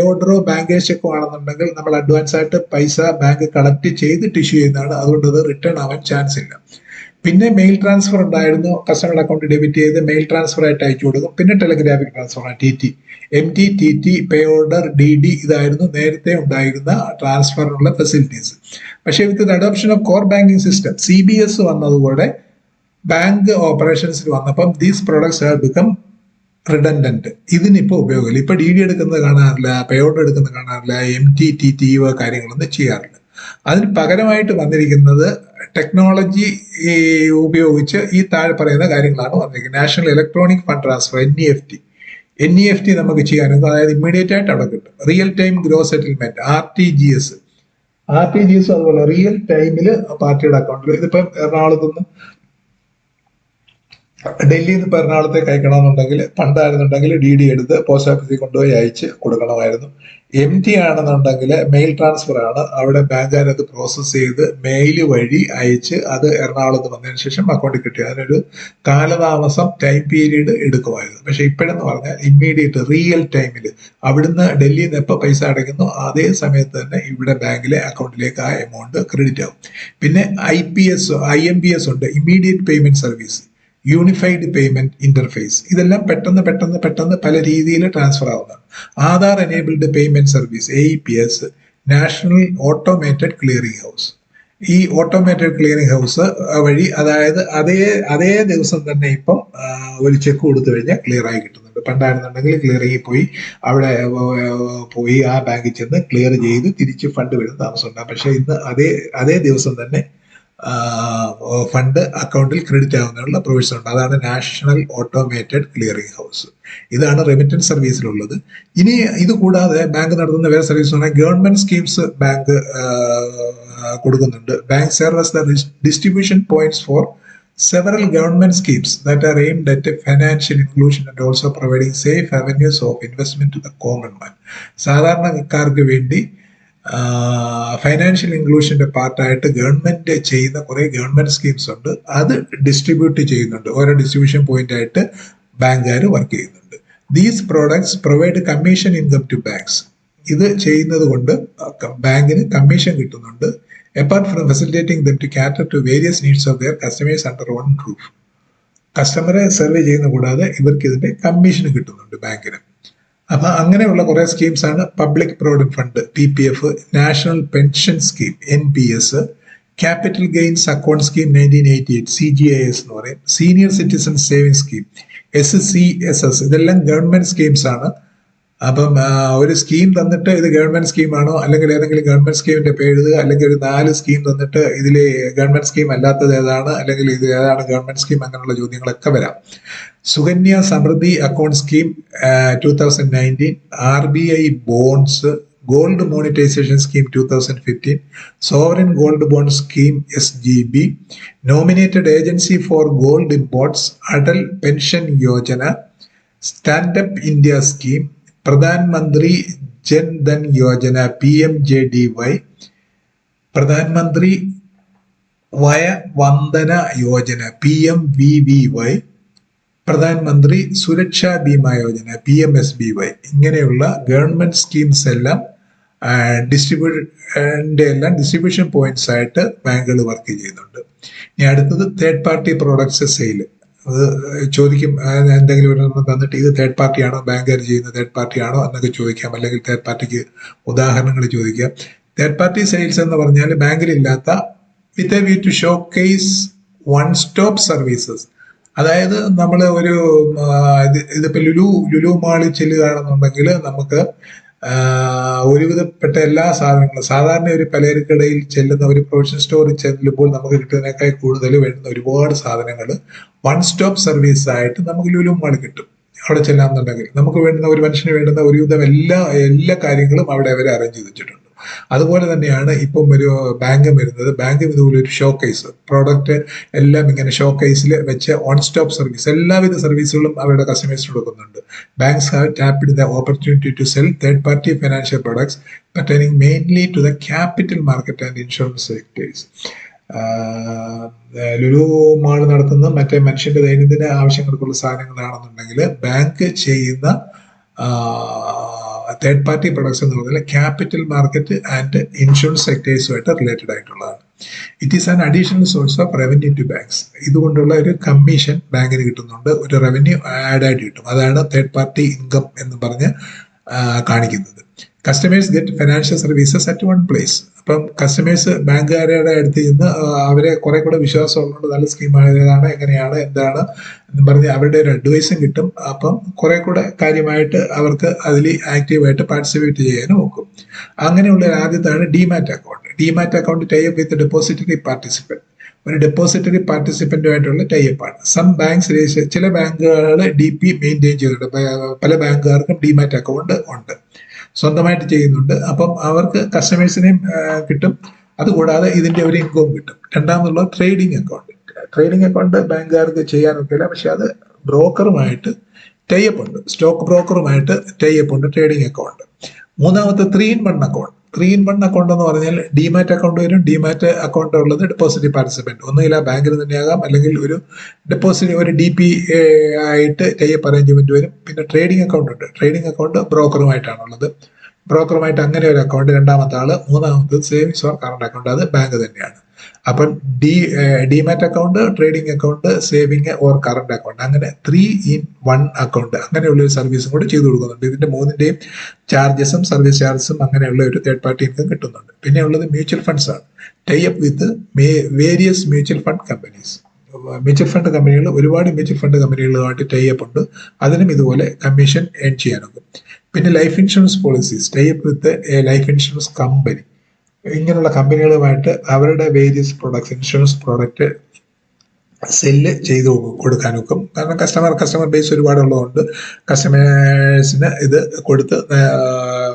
ഓർഡറോ ബാങ്കേജ് ചെക്കോ ആണെന്നുണ്ടെങ്കിൽ നമ്മൾ അഡ്വാൻസ് ആയിട്ട് പൈസ ബാങ്ക് കളക്ട് ചെയ്തിട്ട് ഇഷ്യൂ ചെയ്യുന്നതാണ്. അതുകൊണ്ട് അത് റിട്ടേൺ ആവാൻ ചാൻസ് ഇല്ല. പിന്നെ മെയിൽ ട്രാൻസ്ഫർ ഉണ്ടായിരുന്നു. കസ്റ്റമറുടെ അക്കൗണ്ട് ഡെബിറ്റ് ചെയ്ത് മെയിൽ ട്രാൻസ്ഫർ ആയിട്ട് അയച്ചു കൊടുക്കും. പിന്നെ telegraphic transfer, TT, MT, TT, pay order, DD ഇതായിരുന്നു നേരത്തെ ഉണ്ടായിരുന്ന ട്രാൻസ്ഫറിനുള്ള ഫെസിലിറ്റീസ്. പക്ഷേ with the adoption of core banking system CBS വന്നതുകൂടെ ബാങ്ക് ഓപ്പറേഷൻസിൽ വന്നപ്പം these products have become redundant. ഇതിനിപ്പോൾ ഉപയോഗമില്ല. ഇപ്പൊ DD എടുക്കുന്നത് കാണാറില്ല, പേ ഓർഡർ എടുക്കുന്നത് കാണാറില്ല, MT, TT കാര്യങ്ങളൊന്നും ചെയ്യാറില്ല. അതിന് പകരമായിട്ട് വന്നിരിക്കുന്നത് ടെക്നോളജി ഉപയോഗിച്ച് ഈ താഴെ പറയുന്ന കാര്യങ്ങളാണ് വന്നിരിക്കുന്നത്. National electronic fund transfer, NEFT നമുക്ക് ചെയ്യാനും, അതായത് ഇമ്മീഡിയറ്റ് ആയിട്ട് അവിടെ കിട്ടും. Real time gross settlement, RTGS അതുപോലെ റിയൽ ടൈമിൽ പാർട്ടിയുടെ അക്കൗണ്ടിൽ. ഇതിപ്പം എറണാകുളത്തുനിന്ന് ഡൽഹിയിൽ നിന്ന് എറണാകുളത്തേക്ക് അയക്കണമെന്നുണ്ടെങ്കിൽ പണ്ടായിരുന്നുണ്ടെങ്കിൽ DD എടുത്ത് പോസ്റ്റ് ഓഫീസിൽ കൊണ്ടുപോയി അയച്ച് കൊടുക്കണമായിരുന്നു. MT ആണെന്നുണ്ടെങ്കിൽ മെയിൽ ട്രാൻസ്ഫർ ആണ്. അവിടെ ബാങ്കുകാർ അത് പ്രോസസ് ചെയ്ത് മെയിൽ വഴി അയച്ച് അത് എറണാകുളത്ത് വന്നതിന് ശേഷം അക്കൗണ്ടിൽ കിട്ടി. അതിനൊരു കാലതാമസം, ടൈം പീരീഡ് എടുക്കുമായിരുന്നു. പക്ഷെ ഇപ്പോഴെന്ന് പറഞ്ഞാൽ ഇമ്മീഡിയറ്റ് റിയൽ ടൈമിൽ അവിടുന്ന് ഡൽഹിയിൽ നിന്ന് എപ്പോൾ പൈസ അടയ്ക്കുന്നു അതേ സമയത്ത് തന്നെ ഇവിടെ ബാങ്കിലെ അക്കൗണ്ടിലേക്ക് ആ എമൗണ്ട് ക്രെഡിറ്റ് ആവും. പിന്നെ IMPS ഉണ്ട്, immediate payment service, unified payment interface. ഇതെല്ലാം പെട്ടെന്ന് പല രീതിയിൽ ട്രാൻസ്ഫർ ആവുന്നതാണ്. Aadhaar enabled payment service, AEPS, national automated clearing house. ഈ ഓട്ടോമേറ്റഡ് ക്ലിയറിംഗ് ഹൗസ് വഴി, അതായത് അതേ ദിവസം തന്നെ ഇപ്പം ഒരു ചെക്ക് കൊടുത്തു കഴിഞ്ഞാൽ ക്ലിയർ ആയി കിട്ടുന്നുണ്ട്. കൊടുക്കുന്നുണ്ട്. പണ്ടായിരുന്നുണ്ടെങ്കിൽ ക്ലിയറിംഗിൽ പോയി അവിടെ പോയി ആ ബാങ്കിൽ ചെന്ന് ക്ലിയർ ചെയ്ത് തിരിച്ച് ഫണ്ട് വരുന്ന താമസമുണ്ട്. പക്ഷെ ഇന്ന് അതേ ദിവസം തന്നെ ഫണ്ട് അക്കൗണ്ടിൽ ക്രെഡിറ്റ് ആവുന്നതിനുള്ള പ്രൊവിഷൻ ഉണ്ട്. അതാണ് നാഷണൽ ഓട്ടോമേറ്റഡ് ക്ലിയറിംഗ് ഹൗസ്. ഇതാണ് റെമിറ്റൻസ് സർവീസിലുള്ളത്. ഇനി ഇത് കൂടാതെ ബാങ്ക് നടത്തുന്ന വേറെ സർവീസ് ആണ് ഗവൺമെന്റ് സ്കീംസ്. ബാങ്ക് കൊടുക്കുന്നുണ്ട്. Bank serve as the distribution points for several government schemes that are aimed at financial inclusion and also providing safe avenues of investment to the common man. സാധാരണക്കാർക്ക് വേണ്ടി financial ഇൻക്ലൂഷന്റെ പാർട്ടായിട്ട് government ചെയ്യുന്ന കുറെ government schemes ഉണ്ട്. അത് distribute ചെയ്യുന്നുണ്ട്. ഓരോ distribution point ആയിട്ട് ബാങ്കുകാർ വർക്ക് ചെയ്യുന്നുണ്ട്. These products provide commission income to banks. ഇത് ചെയ്യുന്നത് കൊണ്ട് ബാങ്കിന് കമ്മീഷൻ കിട്ടുന്നുണ്ട്. apart from facilitating them to cater to various needs of their customers under one roof. കസ്റ്റമറെ സർവേ ചെയ്യുന്ന കൂടാതെ ഇവർക്ക് ഇതിന്റെ കമ്മീഷൻ കിട്ടുന്നുണ്ട് ബാങ്കിന്. അപ്പൊ അങ്ങനെയുള്ള കുറെ സ്കീംസ് ആണ് public provident fund PPF, national pension scheme NPS, capital gains account scheme 1988 CGIS എന്ന് പറയും, senior citizen saving scheme SCSS. ഇതെല്ലാം ഗവൺമെന്റ് സ്കീംസ് ആണ്. അപ്പം ഒരു സ്കീം തന്നിട്ട് ഇത് ഗവൺമെന്റ് സ്കീമാണോ അല്ലെങ്കിൽ ഏതെങ്കിലും ഗവൺമെന്റ് സ്കീമിന്റെ പേര്, അല്ലെങ്കിൽ ഒരു 4 സ്കീം തന്നിട്ട് ഇതിലെ ഗവൺമെന്റ് സ്കീം അല്ലാത്തത് ഏതാണ്, അല്ലെങ്കിൽ ഇത് ഏതാണ് ഗവൺമെന്റ് സ്കീം, അങ്ങനെയുള്ള ചോദ്യങ്ങളൊക്കെ വരാം. Sukanya Samriddhi account scheme 2019, RBI bonds, gold monetisation scheme 2015, sovereign gold bond scheme SGB, nominated agency for gold imports, Atal pension Yojana, stand up India scheme, Pradhan Mantri Jan Dhan Yojana PMJDY, Pradhan Mantri Vaya Vandana Yojana PMVVY, Pradhan Mantri Suraksha Bima Yojana PMSBY. ഇങ്ങനെയുള്ള ഗവൺമെന്റ് സ്കീംസ് എല്ലാം ഡിസ്ട്രിബ്യൂഷൻ പോയിന്റ്സ് ആയിട്ട് ബാങ്കുകൾ വർക്ക് ചെയ്യുന്നുണ്ട്. ഇനി അടുത്തത് തേർഡ് പാർട്ടി പ്രോഡക്ട്സ് സെയിൽ. അത് ചോദിക്കും, എന്തെങ്കിലും ഒരു തന്നിട്ട് ഇത് തേർഡ് പാർട്ടിയാണോ, ബാങ്കുകാർ ചെയ്യുന്ന തേർഡ് പാർട്ടിയാണോ എന്നൊക്കെ ചോദിക്കാം. അല്ലെങ്കിൽ തേർഡ് പാർട്ടിക്ക് ഉദാഹരണങ്ങൾ ചോദിക്കാം. തേർഡ് പാർട്ടി സെയിൽസ് എന്ന് പറഞ്ഞാൽ ബാങ്കിലില്ലാത്ത with a view to showcase one stop services. അതായത് നമ്മൾ ഒരു ഇതിപ്പോ ലുലു മാളിൽ ചെല്ലുകയാണെന്നുണ്ടെങ്കിൽ നമുക്ക് ഒരുവിധപ്പെട്ട എല്ലാ സാധനങ്ങളും, സാധാരണ ഒരു പലചരക്കടയിൽ ചെല്ലുന്ന ഒരു പ്രൊവിഷൻ സ്റ്റോറിൽ ചെല്ലുമ്പോൾ നമുക്ക് കിട്ടുന്നതിനേക്കാൾ കൂടുതൽ വേണ്ടുന്ന ഒരുപാട് സാധനങ്ങൾ വൺ സ്റ്റോപ്പ് സർവീസ് ആയിട്ട് നമുക്ക് ലുലു മാളിൽ കിട്ടും. അവിടെ ചെല്ലാമെന്നുണ്ടെങ്കിൽ നമുക്ക് വേണ്ടുന്ന, ഒരു മനുഷ്യന് വേണ്ടുന്ന ഒരുവിധം എല്ലാ കാര്യങ്ങളും അവിടെ അവരെ അറേഞ്ച് ചെയ്ത് വെച്ചിട്ടുണ്ട്. അതുപോലെ തന്നെയാണ് ഇപ്പം ഒരു ബാങ്ക് വരുന്നത്. ബാങ്ക് ഇതുപോലെ ഒരു ഷോ കേസ് പ്രോഡക്റ്റ് എല്ലാം ഇങ്ങനെ ഷോ കേസിൽ വെച്ച് ഓൺ സ്റ്റോപ്പ് സർവീസ് എല്ലാവിധ സർവീസുകളും അവരുടെ കസ്റ്റമേഴ്സിന് കൊടുക്കുന്നുണ്ട്. Banks have tapped the opportunity to sell third party financial products pertaining mainly to the capital market and insurance sectors. Lulu mall നടത്തുന്ന മറ്റേ മനുഷ്യന്റെ ദൈനംദിന ആവശ്യങ്ങൾക്കുള്ള സാധനങ്ങളാണെന്നുണ്ടെങ്കിൽ ബാങ്ക് ചെയ്യുന്ന തേർഡ് പാർട്ടി പ്രൊഡക്ട്സ് എന്ന് പറഞ്ഞാൽ ക്യാപിറ്റൽ മാർക്കറ്റ് ആൻഡ് ഇൻഷുറൻസ് സെക്ടേഴ്സുമായിട്ട് റിലേറ്റഡ് ആയിട്ടുള്ളതാണ്. It is an additional source of revenue to banks. ഇതുകൊണ്ടുള്ള ഒരു കമ്മീഷൻ ബാങ്കിന് കിട്ടുന്നുണ്ട്, ഒരു റവന്യൂ ആഡ് ആയിട്ട് കിട്ടും. അതാണ് തേർഡ് പാർട്ടി ഇൻകം എന്ന് പറഞ്ഞ് കാണിക്കുന്നത്. Customers get financial services at one place. അപ്പം കസ്റ്റമേഴ്സ് ബാങ്കുകാരുടെ അടുത്ത് നിന്ന് അവരെ കുറെ കൂടെ വിശ്വാസം ഉള്ളതുകൊണ്ട് നല്ല സ്കീമാണ്, ഏതാണ്, എങ്ങനെയാണ്, എന്താണ് എന്ന് പറഞ്ഞ് അവരുടെ ഒരു അഡ്വൈസും കിട്ടും. അപ്പം കുറെ കൂടെ കാര്യമായിട്ട് അവർക്ക് അതിൽ ആക്റ്റീവായിട്ട് പാർട്ടിസിപ്പേറ്റ് ചെയ്യാനും നോക്കും. അങ്ങനെയുള്ള ആദ്യത്താണ് demat account. Demat account type with depository participant. ഒരു ഡെപ്പോസിറ്ററി പാർട്ടിസിപ്പന്റുമായിട്ടുള്ള ടൈപ്പാണ്. സം ബാങ്ക്സ്, ചില ബാങ്കുകൾ DP മെയിൻറ്റെയിൻ ചെയ്യുന്നുണ്ട്. പല ബാങ്കുകാർക്കും ഡിമാറ്റ് അക്കൗണ്ട് ഉണ്ട്, സ്വന്തമായിട്ട് ചെയ്യുന്നുണ്ട്. അപ്പം അവർക്ക് കസ്റ്റമേഴ്സിനെയും കിട്ടും, അതുകൂടാതെ ഇതിന്റെ ഒരു ഇൻകം കിട്ടും. രണ്ടാമതുള്ള ട്രേഡിംഗ് അക്കൗണ്ട്. ട്രേഡിംഗ് അക്കൗണ്ട് ബാങ്കുകാർക്ക് ചെയ്യാനൊക്കെയില്ല, പക്ഷെ അത് ബ്രോക്കറുമായിട്ട് ടൈപ്പ് ഉണ്ട്, സ്റ്റോക്ക് ബ്രോക്കറുമായിട്ട് ടൈപ്പ് ഉണ്ട് ട്രേഡിംഗ് അക്കൗണ്ട്. മൂന്നാമത്തെ 3-in-1 അക്കൗണ്ട്. 3-in-1 അക്കൗണ്ട് എന്ന് പറഞ്ഞാൽ ഡിമാറ്റ് അക്കൗണ്ട് വരും. ഡിമാറ്റ് അക്കൗണ്ട് ഉള്ളത് ഡെപ്പോസിറ്റ് പാർട്ടിസിപ്പന്റ്, ഒന്നുകിൽ ആ ബാങ്കിൽ തന്നെയാകാം, അല്ലെങ്കിൽ ഒരു ഡെപ്പോസിറ്റ് ഒരു DP ആയിട്ട് ടൈപ്പ് അറേഞ്ച്മെന്റ് വരും. പിന്നെ ട്രേഡിംഗ് അക്കൗണ്ട് ഉണ്ട്. ട്രേഡിംഗ് അക്കൗണ്ട് ബ്രോക്കറുമായിട്ടാണുള്ളത്. ബ്രോക്കറുമായിട്ട് അങ്ങനെ ഒരു അക്കൗണ്ട് രണ്ടാമത്തെ ആള്. മൂന്നാമത്തത് സേവിങ്സ് ഓർ കറണ്ട് അക്കൗണ്ട്, അത് ബാങ്ക് തന്നെയാണ്. അപ്പം demat account, trading account, saving or current account, അങ്ങനെ 3-in-1 അക്കൗണ്ട് അങ്ങനെയുള്ള ഒരു സർവീസും കൂടി ചെയ്തു കൊടുക്കുന്നുണ്ട്. ഇതിന്റെ മൂന്നിന്റെയും ചാർജസും സർവീസ് ചാർജസും അങ്ങനെയുള്ള ഒരു തേർഡ് പാർട്ടി ഇൻകം കിട്ടുന്നുണ്ട്. പിന്നെ ഉള്ളത് മ്യൂച്വൽ ഫണ്ട്സ് ആണ്. Tie up with various mutual fund companies. Mutual fund കമ്പനികൾ ഒരുപാട് മ്യൂച്വൽ ഫണ്ട് കമ്പനികളുമായിട്ട് ടൈപ്പ് ഉണ്ട്. അതിനും ഇതുപോലെ കമ്മീഷൻ ഏൺ ചെയ്യാനൊക്കും. പിന്നെ life insurance policies type with a life insurance company. ഇങ്ങനെയുള്ള കമ്പനികളുമായിട്ട് അവരുടെ various products insurance product sell ചെയ്ത് കൊടുക്കാനൊക്കും. കാരണം കസ്റ്റമർ ബേസ് ഒരുപാടുള്ളതുകൊണ്ട് കസ്റ്റമേഴ്സിന് ഇത് കൊടുത്ത്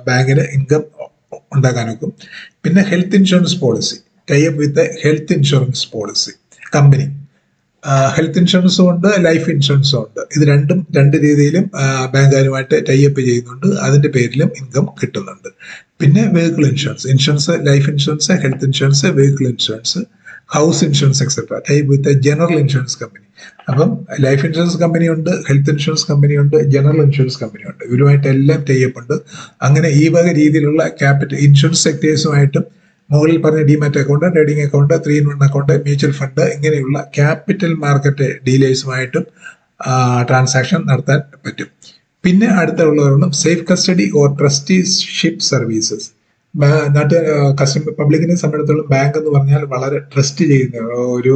ബാങ്കിന് ഇൻകം ഉണ്ടാക്കാനൊക്കും. പിന്നെ health insurance policy type with health insurance policy company. Health ഇൻഷുറൻസും ഉണ്ട്, ലൈഫ് ഇൻഷുറൻസും ഉണ്ട്. ഇത് രണ്ട് രീതിയിലും ബാങ്കുകാരുമായിട്ട് ടൈപ്പ് ചെയ്യുന്നുണ്ട്. അതിന്റെ പേരിലും ഇൻകം കിട്ടുന്നുണ്ട്. പിന്നെ vehicle insurance, life insurance, health insurance, vehicle insurance, house insurance etcetera type with general insurance company. അപ്പം ലൈഫ് ഇൻഷുറൻസ് കമ്പനി ഉണ്ട്, ഹെൽത്ത് ഇൻഷുറൻസ് കമ്പനി ഉണ്ട്, ജനറൽ ഇൻഷുറൻസ് കമ്പനി ഉണ്ട്. ഇവരുമായിട്ട് എല്ലാം ടൈപ്പ് ഉണ്ട്. അങ്ങനെ ഈ വക രീതിയിലുള്ള ക്യാപിറ്റൽ ഇൻഷുറൻസ് സെക്ടേഴ്സുമായിട്ടും മുകളിൽ പറഞ്ഞ demat account, trading account, 3-in-1 account, mutual fund ഇങ്ങനെയുള്ള ക്യാപിറ്റൽ മാർക്കറ്റ് ഡീലേഴ്സുമായിട്ടും ട്രാൻസാക്ഷൻ നടത്താൻ പറ്റും. പിന്നെ അടുത്തുള്ളവരാണ് safe custody or trusteeship services. പബ്ലിക്കിനെ സംബന്ധിച്ചിടത്തോളം ബാങ്ക് എന്ന് പറഞ്ഞാൽ വളരെ ട്രസ്റ്റ് ചെയ്യുന്ന ഒരു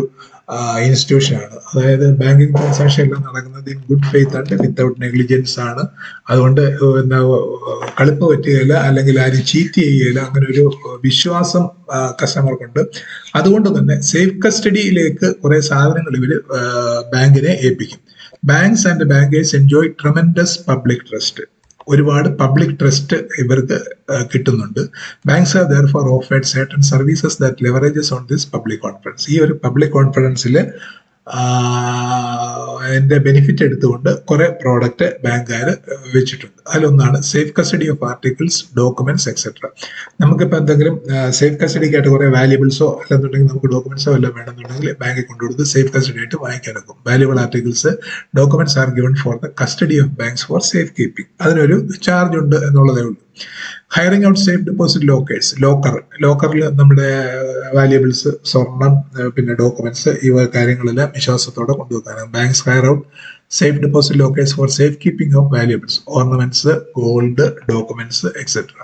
ഇൻസ്റ്റിറ്റ്യൂഷനാണ്. അതായത് ബാങ്കിങ് ട്രാൻസാക്ഷൻ എല്ലാം നടക്കുന്നത് in good faith and without negligence ആണ്. അതുകൊണ്ട് കളിപ്പ് പറ്റുകയില്ല, അല്ലെങ്കിൽ ആരും ചീറ്റ് ചെയ്യുകയില്ല, അങ്ങനെ ഒരു വിശ്വാസം കസ്റ്റമർക്കുണ്ട്. അതുകൊണ്ട് തന്നെ സേഫ് കസ്റ്റഡിയിലേക്ക് കുറെ സാധനങ്ങൾ ഇവര് ബാങ്കിനെ ഏൽപ്പിക്കും. Banks and bankers enjoy tremendous public trust. ഒരുപാട് പബ്ലിക് ട്രസ്റ്റ് ഇവർക്ക് കിട്ടുന്നുണ്ട്. Banks are therefore offered certain services that leverages on this public confidence. ഈ ഒരു പബ്ലിക് കോൺഫിഡൻസിൽ അതിന്റെ ബെനിഫിറ്റ് എടുത്തുകൊണ്ട് കുറെ പ്രോഡക്റ്റ് ബാങ്കുകാർ വെച്ചിട്ടുണ്ട്. അതിലൊന്നാണ് safe custody of articles, documents etcetera. നമുക്കിപ്പോൾ എന്തെങ്കിലും സേഫ് കസ്റ്റഡിക്കായിട്ട് കുറെ വാല്യുബിൾസോ അല്ലെന്നുണ്ടെങ്കിൽ നമുക്ക് ഡോക്യുമെന്റ്സോ എല്ലാം വേണമെന്നുണ്ടെങ്കിൽ ബാങ്കിൽ കൊണ്ടുകൊടുത്ത് സേഫ് കസ്റ്റഡി ആയിട്ട് വാങ്ങിക്കാനൊക്കും. Valuable articles, documents are given for the custody of banks for safe keeping. അതിനൊരു ചാർജ് ഉണ്ട് എന്നുള്ളതേ ഉള്ളൂ. Hiring out safe deposit lockers, ലോക്കറിൽ നമ്മുടെ വാല്യുബിൾസ്, സ്വർണം, പിന്നെ ഡോക്യുമെന്റ്സ് ഇവ കാര്യങ്ങളെല്ലാം വിശ്വാസത്തോടെ കൊണ്ടുവെക്കാനാണ്. Banks hire out safe deposit lockers for safe keeping of valuables, ornaments, gold, documents etcetera.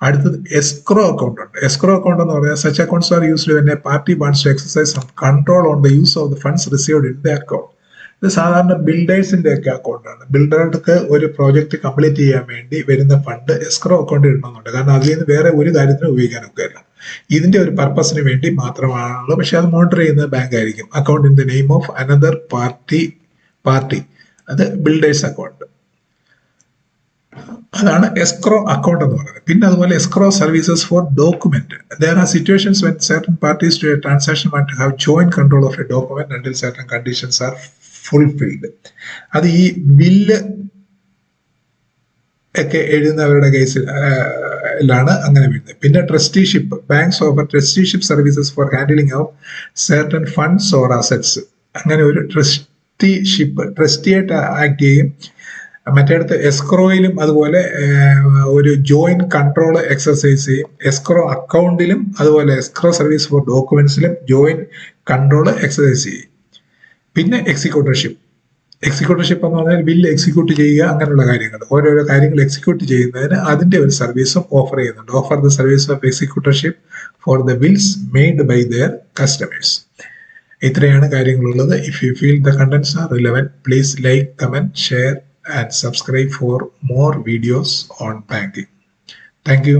അടുത്തത് എസ്ക്രോ അക്കൗണ്ട് ഉണ്ട്. എസ്ക്രോ അക്കൗണ്ട് എന്ന് പറഞ്ഞാൽ such accounts are used when a party wants to exercise some control on the use of the funds received in the account. ഇത് സാധാരണ ബിൽഡേഴ്സിന്റെ ഒക്കെ അക്കൗണ്ടാണ്. ബിൽഡർക്ക് ഒരു project complete ചെയ്യാൻ വേണ്ടി വരുന്ന ഫണ്ട് എസ്ക്രോ അക്കൗണ്ടിൽ ഇടണമെന്നുണ്ട്. കാരണം അതിൽ നിന്ന് വേറെ ഒരു കാര്യത്തിനും ഉപയോഗിക്കാനൊക്കെ ഇല്ല. ഇതിന്റെ ഒരു പർപ്പസിന് വേണ്ടി മാത്രമാണുള്ളൂ. പക്ഷെ അത് മോണിറ്റർ ചെയ്യുന്നത് ബാങ്ക് ആയിരിക്കും. Account in the name of another party, അത് ബിൽഡേഴ്സ് അക്കൗണ്ട്. അതാണ് എസ്ക്രോ അക്കൗണ്ട് എന്ന് പറയുന്നത്. പിന്നെ അതുപോലെ escrow services four document. There are situations when certain parties to a transaction want to have joint control of a document until certain conditions are fulfilled. അത് ഈ bill ഒക്കെ എഴുതുന്നവരുടെ കേസിലാണ് അങ്ങനെ വരുന്നത്. പിന്നെ trusteeship. Banks offer trusteeship services for handling of certain funds or assets. അങ്ങനെ ഒരു ട്രസ്റ്റിയായിട്ട് ആക്ട് ചെയ്യും. മറ്റേടത്ത് എസ്ക്രോയിലും അതുപോലെ ഒരു ജോയിന്റ് കൺട്രോൾ എക്സർസൈസ് ചെയ്യും. എസ്ക്രോ അക്കൗണ്ടിലും അതുപോലെ എസ്ക്രോ സർവീസ് ഫോർ ഡോക്യുമെന്റ്സിലും ജോയിന്റ് കൺട്രോൾ എക്സർസൈസ് ചെയ്യും. പിന്നെ എക്സിക്യൂട്ടർഷിപ്പ് എന്ന് പറഞ്ഞാൽ ബില്ല് എക്സിക്യൂട്ട് ചെയ്യുക, അങ്ങനെയുള്ള കാര്യങ്ങൾ, ഓരോരോ കാര്യങ്ങൾ എക്സിക്യൂട്ട് ചെയ്യുന്നതിന് അതിന്റെ ഒരു സർവീസും ഓഫർ ചെയ്യുന്നുണ്ട്. Offer the service of executorship for the bills made by their customers. ഇത്രയാണ് കാര്യങ്ങളുള്ളത്. If you feel the contents are relevant, please like, comment, share and subscribe for more videos on banking. Thank you.